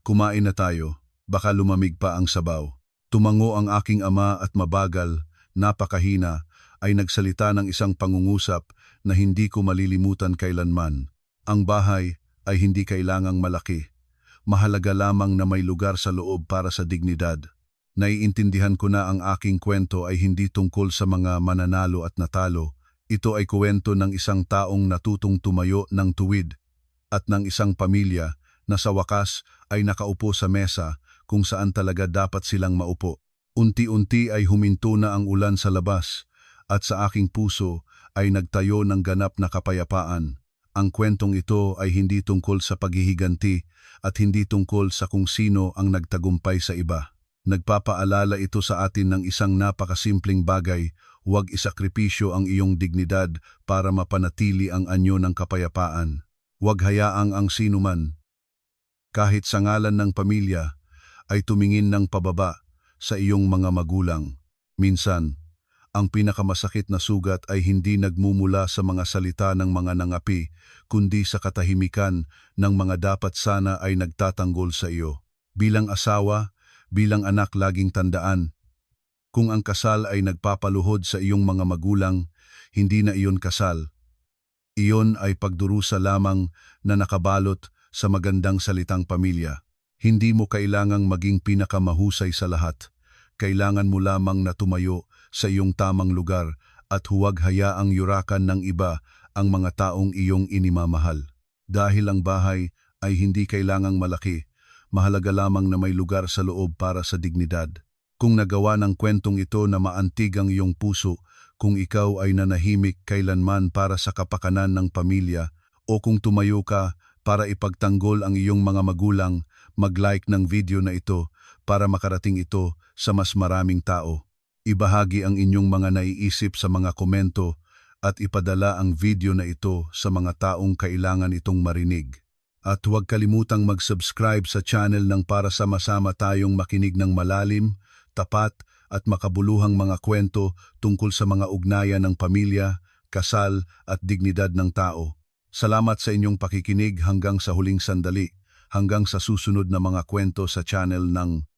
"Kumain na tayo, baka lumamig pa ang sabaw." Tumango ang aking ama at mabagal, napakahina, ay nagsalita ng isang pangungusap na hindi ko malilimutan kailanman. Ang bahay ay hindi kailangang malaki. Mahalaga lamang na may lugar sa loob para sa dignidad. Naiintindihan ko na ang aking kwento ay hindi tungkol sa mga mananalo at natalo. Ito ay kwento ng isang taong natutong tumayo ng tuwid at ng isang pamilya na sa wakas ay nakaupo sa mesa kung saan talaga dapat silang maupo. Unti-unti ay huminto na ang ulan sa labas at sa aking puso ay nagtayo ng ganap na kapayapaan. Ang kwentong ito ay hindi tungkol sa paghihiganti at hindi tungkol sa kung sino ang nagtagumpay sa iba. Nagpapaalala ito sa atin ng isang napakasimpleng bagay: huwag isakripisyo ang iyong dignidad para mapanatili ang anyo ng kapayapaan. Huwag hayaang ang sinuman, kahit sa ngalan ng pamilya, ay tumingin ng pababa sa iyong mga magulang. Minsan, ang pinakamasakit na sugat ay hindi nagmumula sa mga salita ng mga nangapi, kundi sa katahimikan ng mga dapat sana ay nagtatanggol sa iyo. Bilang asawa, bilang anak, laging tandaan, kung ang kasal ay nagpapaluhod sa iyong mga magulang, hindi na iyon kasal. Iyon ay pagdurusa lamang na nakabalot sa magandang salitang pamilya. Hindi mo kailangang maging pinakamahusay sa lahat. Kailangan mo lamang na tumayo sa iyong tamang lugar at huwag hayaang yurakan ng iba ang mga taong iyong inimamahal. Dahil ang bahay ay hindi kailangang malaki, mahalaga lamang na may lugar sa loob para sa dignidad. Kung nagawa ng kwentong ito na maantig ang iyong puso, kung ikaw ay nanahimik kailanman para sa kapakanan ng pamilya o kung tumayo ka para ipagtanggol ang iyong mga magulang, mag-like ng video na ito para makarating ito sa mas maraming tao. Ibahagi ang inyong mga naiisip sa mga komento at ipadala ang video na ito sa mga taong kailangan itong marinig. At huwag kalimutang mag-subscribe sa channel ng para sama-sama tayong makinig ng malalim, tapat at makabuluhang mga kwento tungkol sa mga ugnayan ng pamilya, kasal at dignidad ng tao. Salamat sa inyong pakikinig hanggang sa huling sandali, hanggang sa susunod na mga kwento sa channel ng